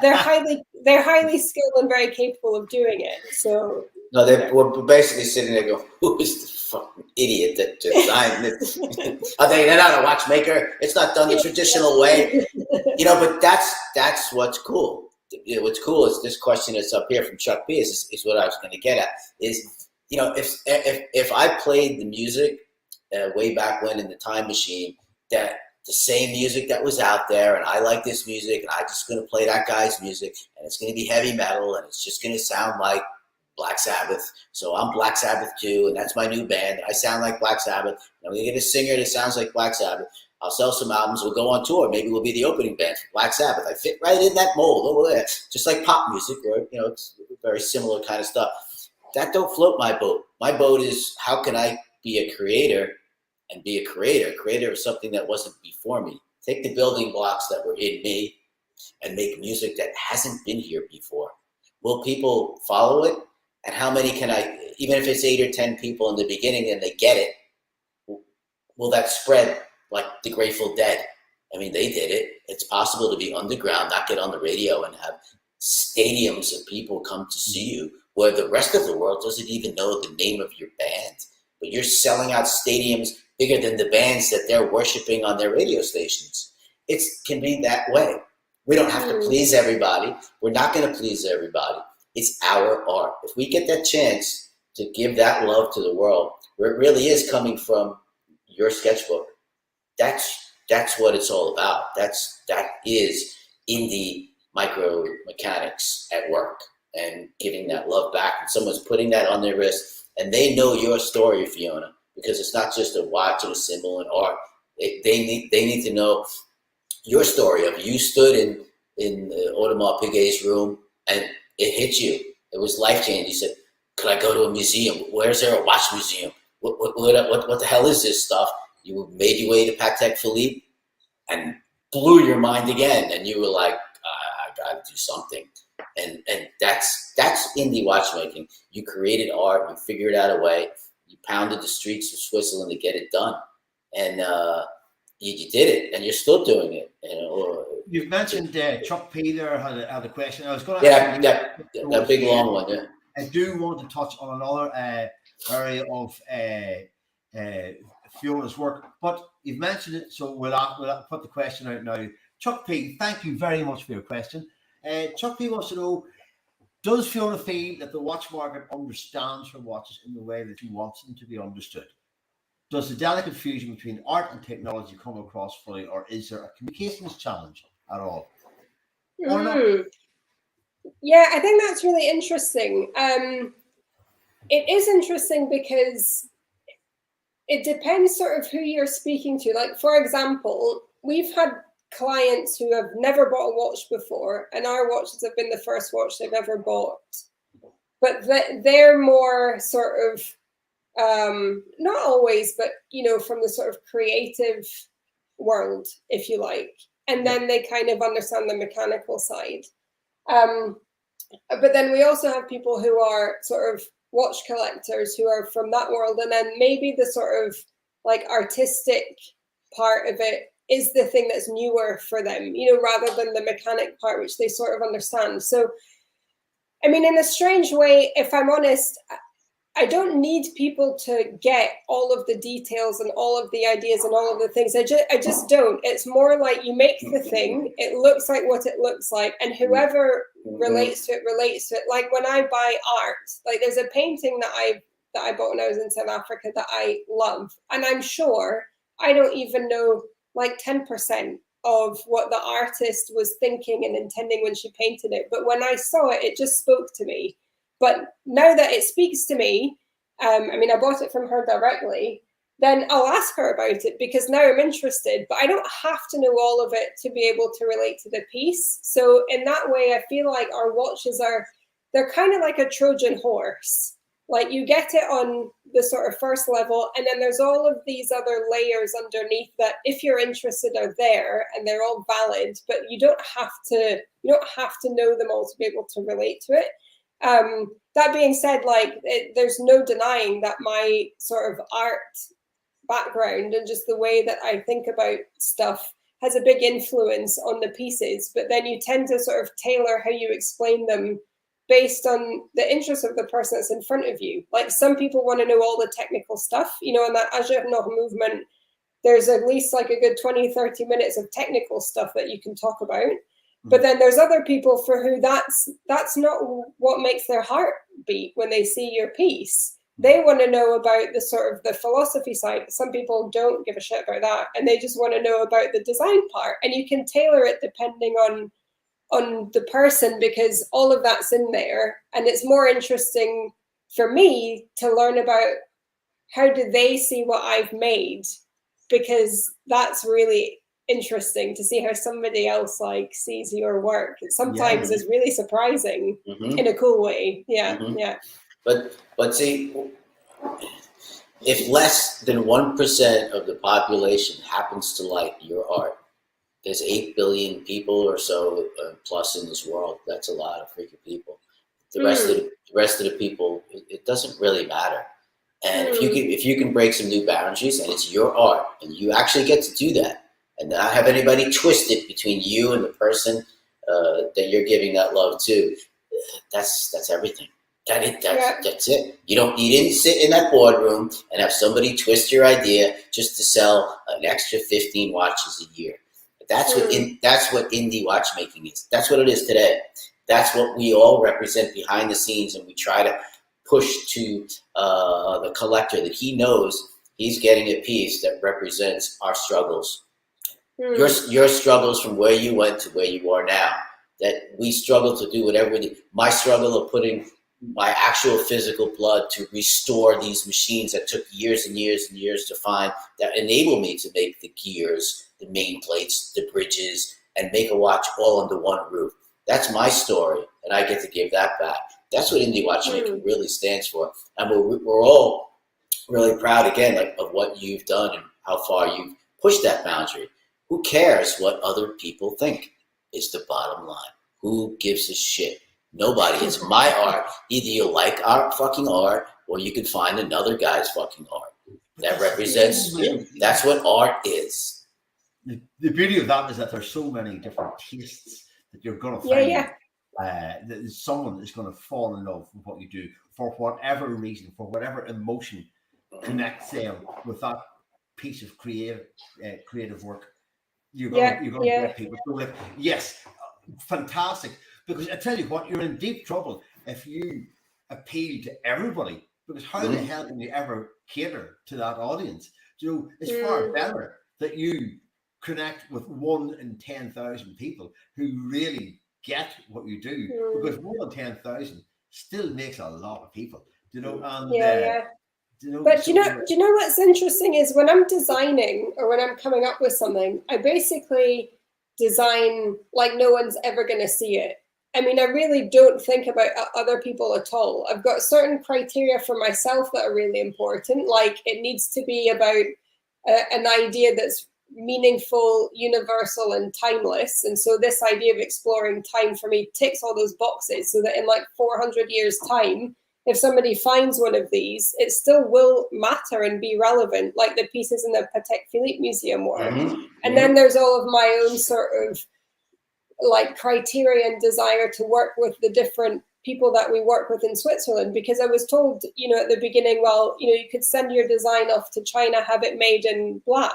they're highly skilled and very capable of doing it. So no, we're basically sitting there going, who is the fucking idiot that designed this? They're not a watchmaker. It's not done the traditional way, you know. But that's what's cool. You know, what's cool is this question that's up here from Chuck P. Is what I was going to get at. Is, you know, if I played the music way back when in the time machine, that the same music that was out there, and I like this music, and I'm just going to play that guy's music, and it's going to be heavy metal, and it's just going to sound like Black Sabbath. So I'm Black Sabbath too, and that's my new band, and I sound like Black Sabbath. And I'm going to get a singer that sounds like Black Sabbath. I'll sell some albums. We'll go on tour. Maybe we'll be the opening band for Black Sabbath. I fit right in that mold over there, just like pop music, or, you know, it's very similar kind of stuff. That don't float my boat. My boat is, how can I be a creator and be a creator of something that wasn't before me? Take the building blocks that were in me and make music that hasn't been here before. will people follow it? And how many can I, even if it's 8 or 10 people in the beginning and they get it, will that spread like the Grateful Dead? I mean, they did it. It's possible to be underground, not get on the radio and have stadiums of people come to see you where the rest of the world doesn't even know the name of your band. But you're selling out stadiums bigger than the bands that they're worshiping on their radio stations. It can be that way. We don't have to please everybody. We're not going to please everybody. It's our art. If we get that chance to give that love to the world, where it really is coming from your sketchbook, that's what it's all about. That is indie micro mechanics at work and giving that love back. And someone's putting that on their wrist, and they know your story, Fiona, because it's not just a watch and a symbol and art. They need to know your story of you stood in Audemars Piguet's room and it hit you. It was life-changing. You said, could I go to a museum? Where's there a watch museum? What the hell is this stuff? You made your way to Patek Philippe and blew your mind again. And you were like, I got to do something. And that's indie watchmaking. You created art. You figured out a way. You pounded the streets of Switzerland to get it done. And you did it, and you're still doing it. You've mentioned Chuck P there had a question. I was going to ask that big long one. Yeah, I do want to touch on another area of Fiona's work, but you've mentioned it, so we'll put the question out now. Chuck P, thank you very much for your question. Chuck P wants to know: does Fiona feel that the watch market understands her watches in the way that she wants them to be understood? Does the delicate fusion between art and technology come across fully, or is there a communications challenge at all? Or not? Yeah, I think that's really interesting. It is interesting because it depends sort of who you're speaking to. Like, for example, we've had clients who have never bought a watch before, and our watches have been the first watch they've ever bought. But they're more sort of, not always, but, from the sort of creative world, if you like. And then they kind of understand the mechanical side. But then we also have people who are sort of watch collectors who are from that world. And then maybe the sort of like artistic part of it is the thing that's newer for them, rather than the mechanic part, which they sort of understand. So, I mean, in a strange way, if I'm honest, I don't need people to get all of the details and all of the ideas and all of the things. I just don't. It's more like you make the thing, it looks like what it looks like, and whoever relates to it. Like when I buy art, like there's a painting that I bought when I was in South Africa that I love, and I'm sure I don't even know like 10% of what the artist was thinking and intending when she painted it. But when I saw it, it just spoke to me. But now that it speaks to me, I bought it from her directly, then I'll ask her about it because now I'm interested, but I don't have to know all of it to be able to relate to the piece. So in that way, I feel like our watches they're kind of like a Trojan horse. Like you get it on the sort of first level, and then there's all of these other layers underneath that, if you're interested, are there and they're all valid, but you don't have to know them all to be able to relate to it. That being said, there's no denying that my sort of art background and just the way that I think about stuff has a big influence on the pieces, but then you tend to sort of tailor how you explain them based on the interest of the person that's in front of you. Like some people want to know all the technical stuff, in that Agir noch movement, there's at least like a good 20, 30 minutes of technical stuff that you can talk about. But then there's other people for who that's not what makes their heart beat when they see your piece. They want to know about the sort of the philosophy side. Some people don't give a shit about that, and they just want to know about the design part. And you can tailor it depending on the person, because all of that's in there. And it's more interesting for me to learn about how do they see what I've made, because that's really interesting to see how somebody else sees your work. Sometimes is really surprising in a cool way. Yeah. But see, if less than 1% of the population happens to like your art, there's 8 billion people or so plus in this world. That's a lot of freaking people. The rest of the people, it doesn't really matter. And if you can break some new boundaries, and it's your art, and you actually get to do that, and not have anybody twist it between you and the person that you're giving that love to, that's everything. That's it. You didn't sit in that boardroom and have somebody twist your idea just to sell an extra 15 watches a year. That's what indie watchmaking is. That's what it is today. That's what we all represent behind the scenes, and we try to push to the collector that he knows he's getting a piece that represents our struggles. Your struggles from where you went to where you are now. That we struggle to do whatever we do. My struggle of putting my actual physical blood to restore these machines that took years and years and years to find, that enable me to make the gears, the main plates, the bridges, and make a watch all under one roof. That's my story, and I get to give that back. That's what indie watchmaking really stands for. And we're all really proud, again, of what you've done and how far you've pushed that boundary. Who cares what other people think is the bottom line. Who gives a shit? Nobody. It's my art. Either you like our fucking art, or you can find another guy's fucking art that represents you. That's what art is. The beauty of that is that there's so many different tastes that you're going to find. That someone is going to fall in love with what you do for whatever reason, for whatever emotion connects them with that piece of creative work. You're going to get people. So yes, fantastic. Because I tell you what, you're in deep trouble if you appeal to everybody. Because how the hell can you ever cater to that audience? It's far better that you connect with 1 in 10,000 people who really get what you do. Because 1 in 10,000 still makes a lot of people. But do you know what's interesting is when I'm designing or when I'm coming up with something, I basically design like no one's ever going to see it. I mean, I really don't think about other people at all. I've got certain criteria for myself that are really important. Like it needs to be about an idea that's meaningful, universal, and timeless. And so this idea of exploring time for me ticks all those boxes so that in like 400 years time, if somebody finds one of these, it still will matter and be relevant, like the pieces in the Patek Philippe Museum were. And then there's all of my own sort of like criteria and desire to work with the different people that we work with in Switzerland, because I was told, at the beginning, well, you could send your design off to China, have it made in blah.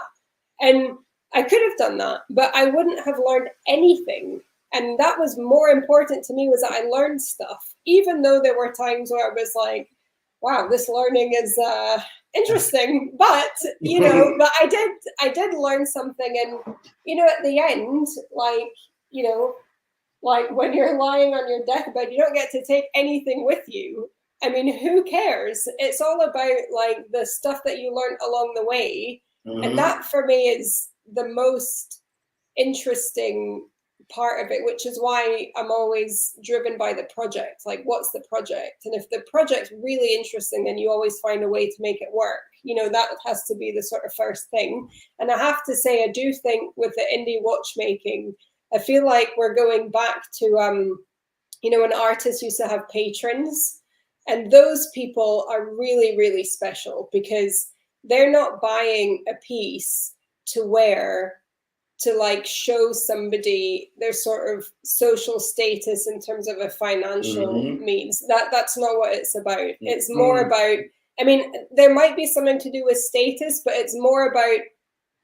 And I could have done that, but I wouldn't have learned anything. And that was more important to me, was that I learned stuff, even though there were times where I was like, wow, this learning is interesting, but, but I did learn something. And, at the end, like when you're lying on your deathbed, you don't get to take anything with you. I mean, who cares? It's all about like the stuff that you learned along the way. And that for me is the most interesting part of it, which is why I'm always driven by the project. Like, what's the project? And if the project's really interesting, then you always find a way to make it work. That has to be the sort of first thing. And I have to say, I do think with the indie watchmaking, I feel like we're going back to, when artists used to have patrons, and those people are really, really special because they're not buying a piece to wear to like show somebody their sort of social status in terms of a financial means. That's not what it's about. It's more about, I mean, there might be something to do with status, but it's more about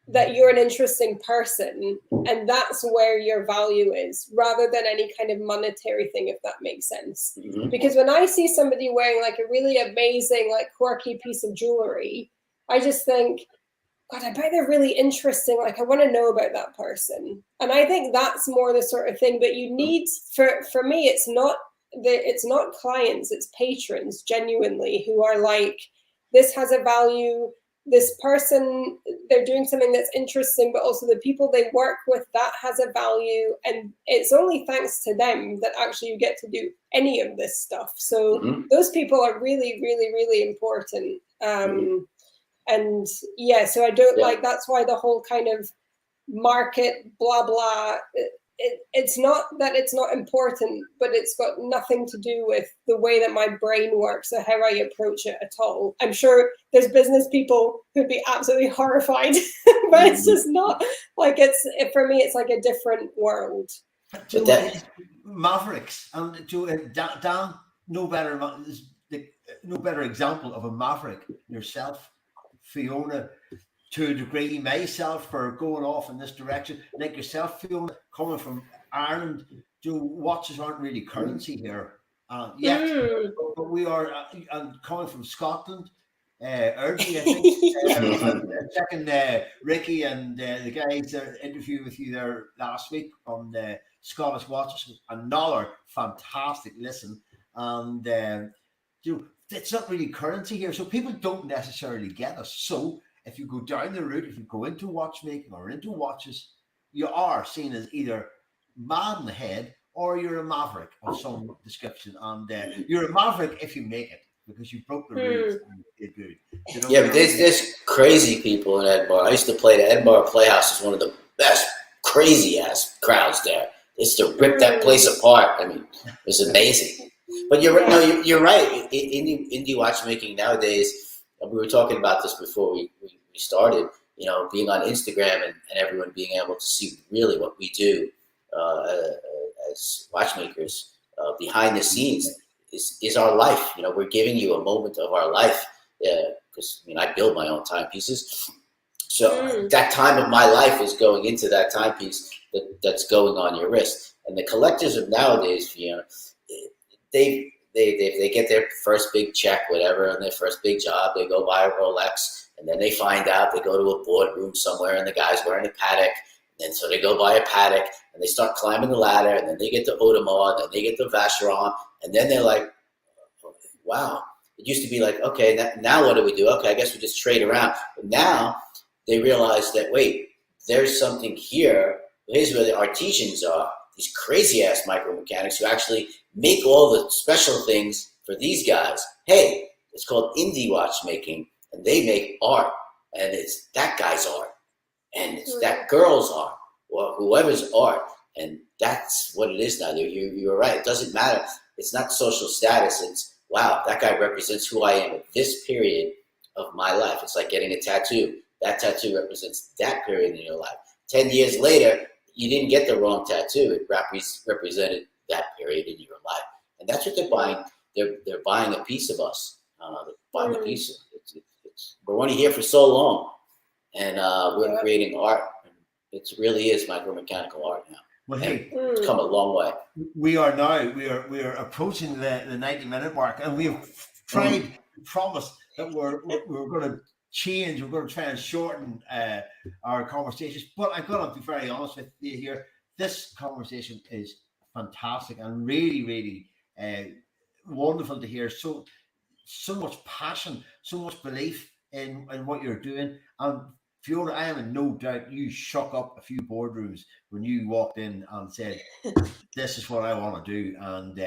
that you're an interesting person, and that's where your value is, rather than any kind of monetary thing, if that makes sense. Because when I see somebody wearing like a really amazing, like quirky piece of jewelry, I just think, God, I bet they're really interesting. Like, I want to know about that person. And I think that's more the sort of thing. But you need, for me, it's not clients, it's patrons, genuinely, who are like, this has a value. This person, they're doing something that's interesting, but also the people they work with, that has a value. And it's only thanks to them that actually you get to do any of this stuff. So those people are really, really, really important. And yeah, so I don't like, that's why the whole kind of market, blah, blah, it's not that it's not important, but it's got nothing to do with the way that my brain works or how I approach it at all. I'm sure there's business people who'd be absolutely horrified, but it's just not like for me, it's like a different world. But mavericks, and Dan, no better example of a maverick yourself, Fiona. To a degree, myself for going off in this direction, like yourself, Fiona, coming from Ireland, watches aren't really currency here yet, but we are, and coming from Scotland, early, I think, checking Ricky and the guys that interviewed with you there last week on the Scottish watches, another fantastic listen, and it's not really currency here, so people don't necessarily get us. So if you go down the route, if you go into watchmaking or into watches, you are seen as either mad in the head or you're a maverick of some description. And you're a maverick if you make it, because you broke the rules and you did good. You know? Yeah, but there's crazy people in Edinburgh. I used to play the Edinburgh Playhouse. Is one of the best crazy ass crowds there. They used to rip that place apart. I mean, it was amazing. But you're right. Indie watchmaking nowadays. We were talking about this before we started, being on Instagram and everyone being able to see really what we do as watchmakers behind the scenes is our life. We're giving you a moment of our life because I build my own timepieces. So that time of my life is going into that timepiece that's going on your wrist. And the collectors of nowadays, they get their first big check, whatever, and their first big job. They go buy a Rolex, and then they find out they go to a boardroom somewhere, and the guy's wearing a Patek. And so they go buy a Patek, and they start climbing the ladder, and then they get to Audemars, and then they get to Vacheron, and then they're like, wow. It used to be like, okay, now what do we do? Okay, I guess we just trade around. But now they realize that, wait, there's something here. Here's where the artisans are. These crazy-ass micro-mechanics who actually make all the special things for these guys. Hey, it's called indie watchmaking, and they make art, and it's that guy's art, and it's that girl's art, or whoever's art, and that's what it is now. You're right. It doesn't matter. It's not social status. It's, wow, that guy represents who I am at this period of my life. It's like getting a tattoo. That tattoo represents that period in your life. 10 years later, you didn't get the wrong tattoo. It represented that period in your life. And that's what they're buying. They're buying a piece of us. They're buying a piece of it. We're only here for so long. And we're creating art. It really is micro-mechanical art now. Well, hey, it's come a long way. We are approaching the 90-minute mark, and we have tried to promise that we're going to change. We're going to try and shorten our conversations. But I'm going to be very honest with you here. This conversation is fantastic and really, really wonderful to hear. So much passion, so much belief in what you're doing. And Fiona, I am in no doubt you shook up a few boardrooms when you walked in and said, "This is what I want to do." And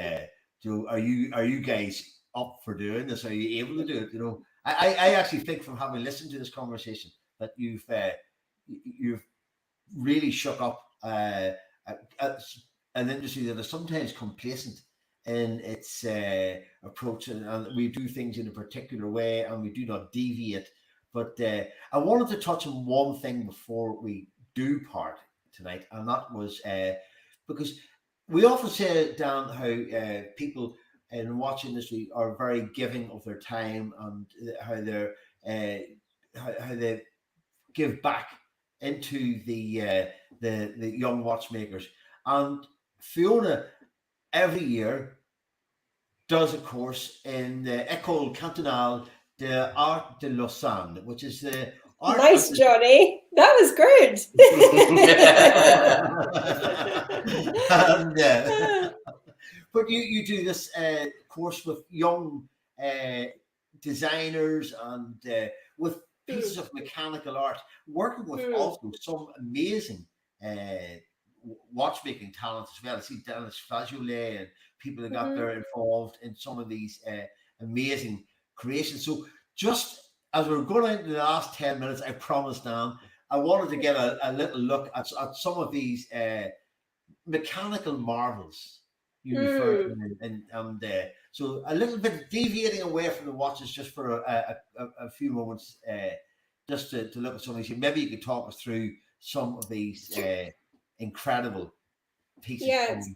so are you guys up for doing this? Are you able to do it? You know, I actually think from having listened to this conversation that you've really shook up an industry that is sometimes complacent in its approach, and we do things in a particular way, and we do not deviate. But I wanted to touch on one thing before we do part tonight, and that was because we often say, Dan, how people in the watch industry are very giving of their time, and how they give back into the young watchmakers. And Fiona every year does a course in the ECAL Cantonal de Art de Lausanne, which is the art. Nice, Johnny. That was good. And, but you do this course with young designers and with pieces of mechanical art, working with also some amazing watchmaking talents as well. I see Dennis Flageolet and people that got there involved in some of these amazing creations. So just as we're going into the last 10 minutes, I promised, Dan, I wanted to get a little look at some of these mechanical marvels you refer to and so a little bit deviating away from the watches just for a few moments, just to look at some of these. Maybe you could talk us through some of these incredible pieces. Yes.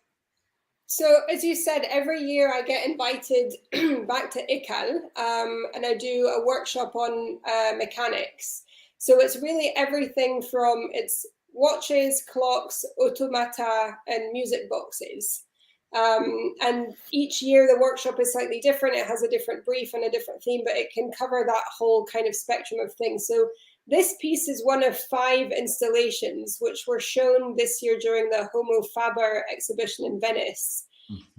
So as you said, every year I get invited back to ECAL, and I do a workshop on mechanics. So it's really everything from it's watches, clocks, automata, and music boxes. And each year the workshop is slightly different. It has a different brief and a different theme, but it can cover that whole kind of spectrum of things. So this piece is one of 5 installations which were shown this year during the Homo Faber exhibition in Venice.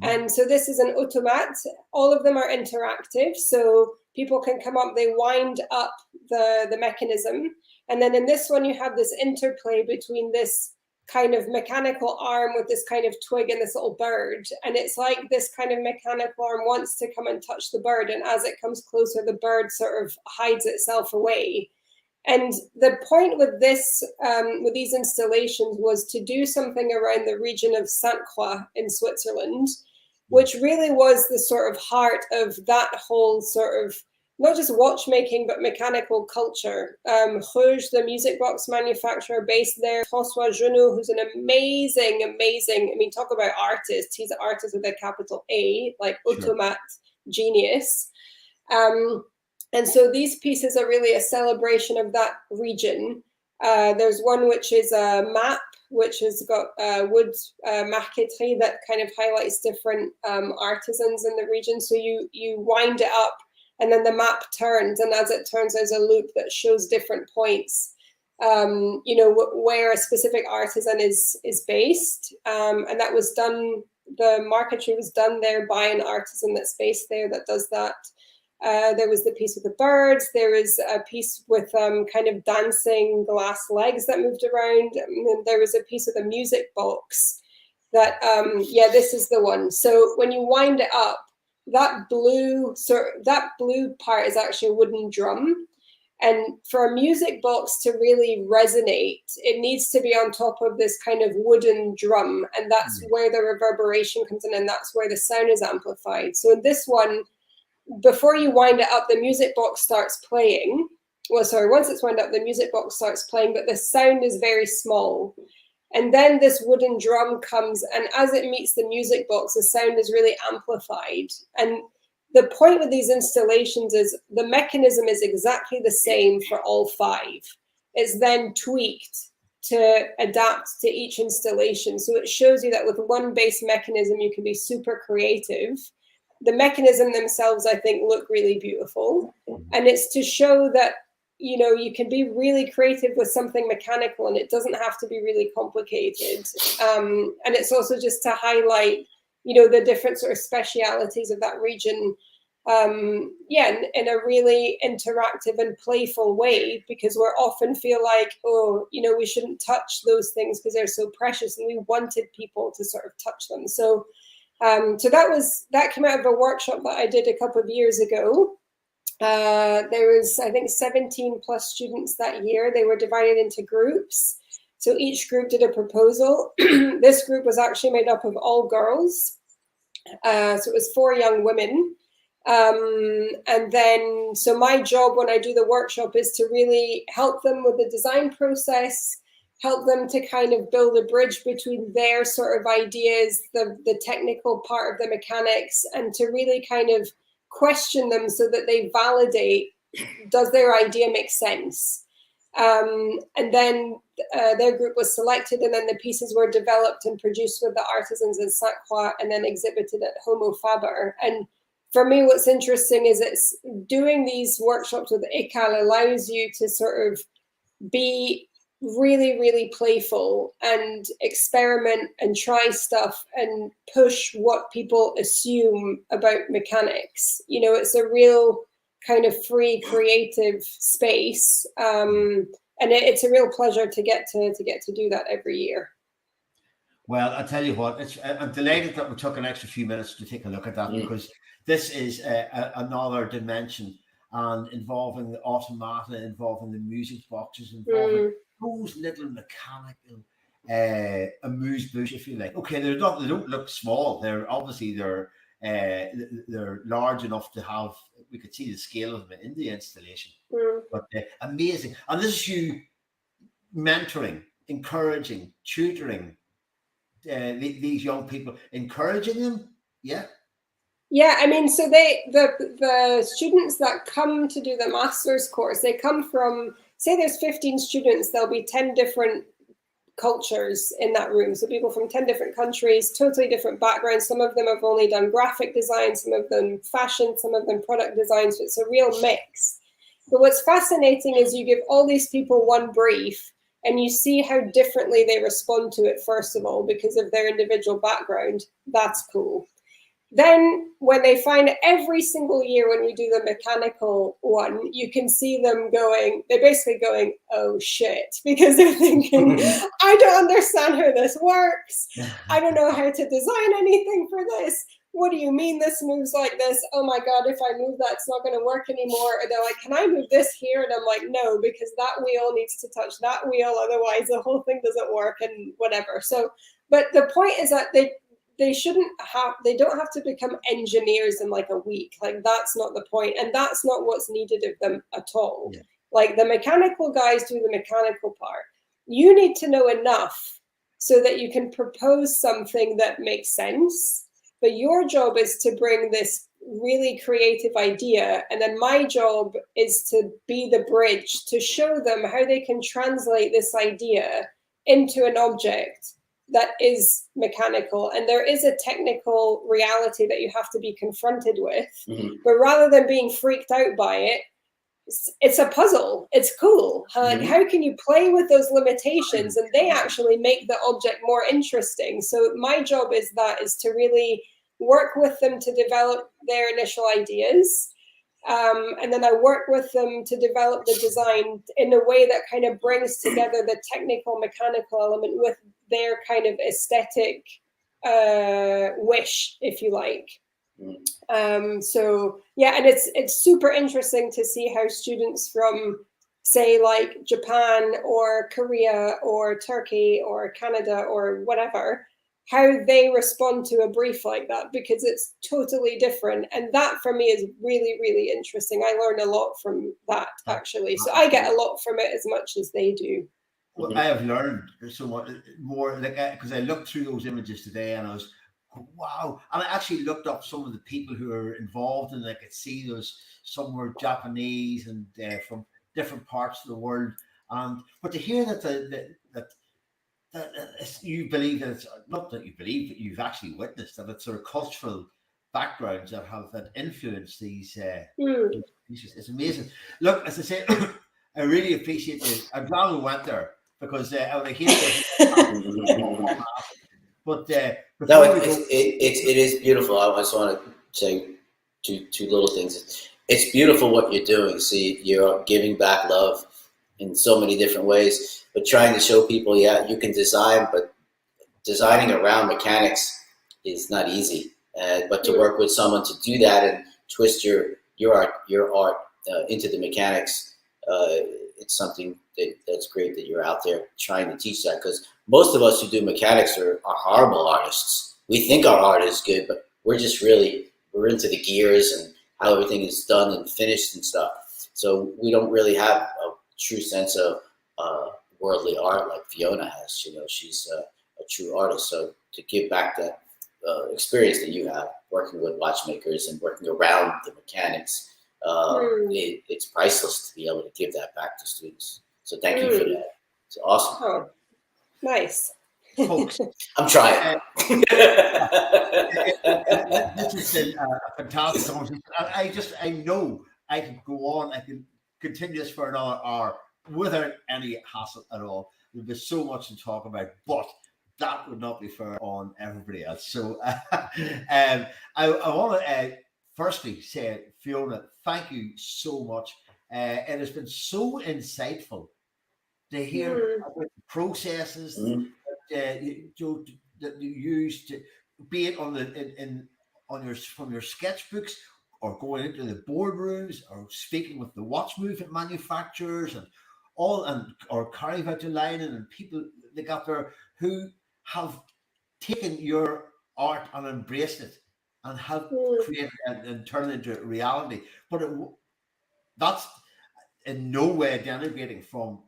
And so this is an automat. All of them are interactive. So people can come up, they wind up the mechanism. And then in this one, you have this interplay between this kind of mechanical arm with this kind of twig and this little bird. And it's like this kind of mechanical arm wants to come and touch the bird. And as it comes closer, the bird sort of hides itself away. And the point with this, with these installations, was to do something around the region of Sainte Croix in Switzerland, which really was the sort of heart of that whole sort of not just watchmaking but mechanical culture. Rouge, the music box manufacturer based there, François Junot, who's an amazing, I mean, talk about artist. He's an artist with a capital A, like automat genius. And so these pieces are really a celebration of that region. There's one which is a map, which has got wood marqueterie that kind of highlights different artisans in the region. So you wind it up and then the map turns. And as it turns, there's a loop that shows different points, you know, where a specific artisan is based. And that was done, the marqueterie was done there by an artisan that's based there that does that. There was the piece with the birds. There was a piece with kind of dancing glass legs that moved around. And then there was a piece with a music box that, yeah, this is the one. So when you wind it up, that blue part is actually a wooden drum. And for a music box to really resonate, it needs to be on top of this kind of wooden drum. And that's where the reverberation comes in, and that's where the sound is amplified. So in this one, before you wind it up, the music box starts playing. Well, sorry, once it's wound up, the music box starts playing, but the sound is very small. And then this wooden drum comes, and as it meets the music box, the sound is really amplified. And the point with these installations is the mechanism is exactly the same for all 5. It's then tweaked to adapt to each installation. So it shows you that with one base mechanism, you can be super creative. The mechanism themselves, I think, look really beautiful. And it's to show that, you know, you can be really creative with something mechanical and it doesn't have to be really complicated. And it's also just to highlight, you know, the different sort of specialities of that region. Yeah, in a really interactive and playful way, because we often feel like, oh, you know, we shouldn't touch those things because they're so precious, and we wanted people to sort of touch them. So so that came out of a workshop that I did a couple of years ago. There was, I think, 17 plus students that year. They were divided into groups. So each group did a proposal. This group was actually made up of all girls. So it was 4 young women. And then, so my job when I do the workshop is to really help them with the design process, help them to kind of build a bridge between their sort of ideas, the technical part of the mechanics, and to really kind of question them so that they validate, does their idea make sense? And then their group was selected, and then the pieces were developed and produced with the artisans in Sainte Croix and then exhibited at Homo Faber. And for me, what's interesting is it's doing these workshops with ECAL allows you to sort of be really, really playful and experiment and try stuff and push what people assume about mechanics. You know, it's a real kind of free creative space. And it's a real pleasure to get to do that every year. Well, I tell you what, I'm delighted that we took an extra few minutes to take a look at that, because this is another dimension, and involving the automata, involving the music boxes, involving those little mechanical amuse bouche, if you like. Okay, they don't look small. They're large enough to have. We could see the scale of them in the installation. But amazing. And this is you mentoring, encouraging, tutoring these young people, encouraging them. Yeah. Yeah, I mean, so the students that come to do the master's course, they come from, say there's 15 students, there'll be 10 different cultures in that room. So people from 10 different countries, totally different backgrounds. Some of them have only done graphic design, some of them fashion, some of them product design. So it's a real mix. But what's fascinating is you give all these people one brief and you see how differently they respond to it, first of all, because of their individual background. That's cool. Then when they find every single year when we do the mechanical one, you can see them going, they're basically going, oh shit, because they're thinking, I don't understand how this works. I don't know how to design anything for this. What do you mean this moves like this? Oh my God, if I move that, it's not going to work anymore. Or they're like, can I move this here? And I'm like, no, because that wheel needs to touch that wheel. Otherwise the whole thing doesn't work and whatever. So, but the point is that they don't have to become engineers in like a week. Like that's not the point. And that's not what's needed of them at all. Yeah. Like the mechanical guys do the mechanical part. You need to know enough so that you can propose something that makes sense. But your job is to bring this really creative idea. And then my job is to be the bridge to show them how they can translate this idea into an object that is mechanical. And there is a technical reality that you have to be confronted with. Mm-hmm. But rather than being freaked out by it, it's a puzzle. It's cool. Mm-hmm. How can you play with those limitations and they actually make the object more interesting? So my job is to really work with them to develop their initial ideas. And then I work with them to develop the design in a way that kind of brings together the technical mechanical element with their kind of aesthetic wish, if you like. So yeah, and it's super interesting to see how students from, say, like Japan or Korea or Turkey or Canada or whatever, how they respond to a brief like that, because it's totally different. And that for me is really, really interesting. I learn a lot from that, actually. So I get a lot from it as much as they do. Well, I have learned so much more, like, because I looked through those images today and I was, wow. And I actually looked up some of the people who are involved, and I could see some were Japanese and from different parts of the world. But to hear that you believe that it's not that you believe, that you've actually witnessed that it's sort of cultural backgrounds that influence these pieces. It's amazing. Look, as I say, I really appreciate it. I'm glad we went there because I would hate it. But no, it is beautiful. I just want to say two little things. It's beautiful what you're doing. See, you're giving back love in so many different ways, but trying to show people, yeah, you can design, but designing around mechanics is not easy. But to work with someone to do that and twist your art into the mechanics, it's something that's great that you're out there trying to teach that, because most of us who do mechanics are horrible artists. We think our art is good, but we're into the gears and how everything is done and finished and stuff. So we don't really have a true sense of worldly art like Fiona has. You know, she's a true artist. So to give back that experience that you have working with watchmakers and working around the mechanics, it's priceless to be able to give that back to students. So thank you for that. It's awesome. Oh, nice. Folks, I'm trying. This has been a fantastic conversation. I know I could go on. I can continue this for another hour without any hassle at all. There's so much to talk about, but that would not be fair on everybody else. So I want to firstly say, Fiona, thank you so much. It has been so insightful to hear about the processes that you use, to be it on from your sketchbooks, or going into the boardrooms, or speaking with the watch movement manufacturers, and all or carry out your lining, and people they got there who have taken your art and embraced it and have created and turned it into reality. But that's in no way denigrating from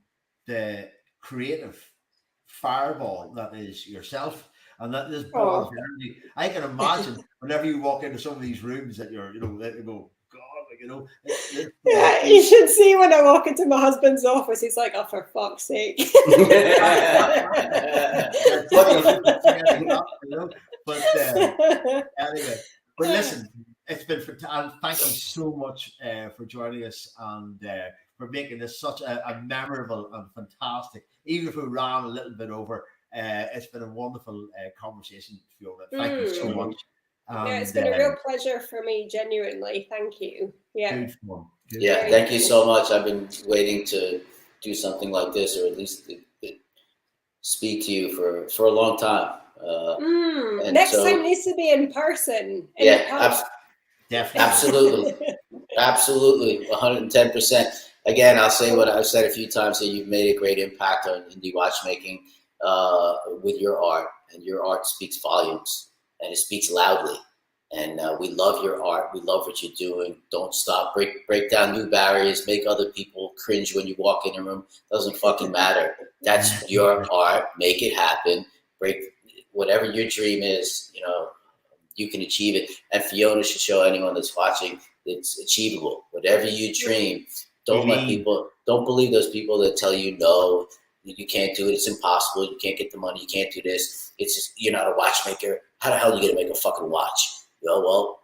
the creative fireball that is yourself, and that this ball of energy. I can imagine whenever you walk into some of these rooms that you're, let you go, God, like, yeah, you should see when I walk into my husband's office, he's like, oh, for fuck's sake. But anyway, but listen, it's been fantastic. Thank you so much for joining us and for making this such a memorable and fantastic, even if we ran a little bit over. It's been a wonderful conversation, Fiona. Thank you so much. Yeah, it's been a real pleasure for me, genuinely. Thank you. Yeah. Good fun. Yeah, thank you so much. I've been waiting to do something like this, or at least speak to you for a long time. Next time needs to be in person. Yeah, definitely. Absolutely, 110%. Again, I'll say what I've said a few times, that you've made a great impact on indie watchmaking with your art, and your art speaks volumes, and it speaks loudly. And we love your art. We love what you're doing. Don't stop. Break down new barriers. Make other people cringe when you walk in a room. Doesn't fucking matter. That's your art. Make it happen. Break whatever your dream is. You can achieve it. And Fiona should show anyone that's watching it's achievable. Whatever you dream, don't believe those people that tell you no, you can't do it. It's impossible. You can't get the money. You can't do this. It's just, you're not a watchmaker. How the hell are you going to make a fucking watch? Well.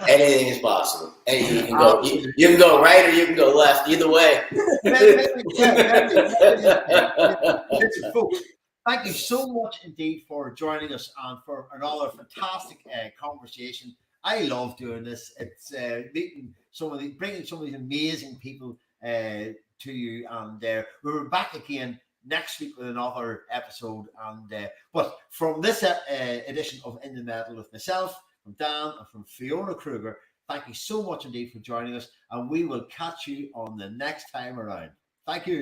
Anything is possible. You can go right or you can go left. Either way. Listen, folks, thank you so much indeed for joining us and for another fantastic conversation. I love doing this. It's bringing some of these amazing people to you, and we're back again next week with another episode. And but from this edition of In the Metal with myself, from Dan, and from Fiona Krüger, thank you so much indeed for joining us, and we will catch you on the next time around. Thank you.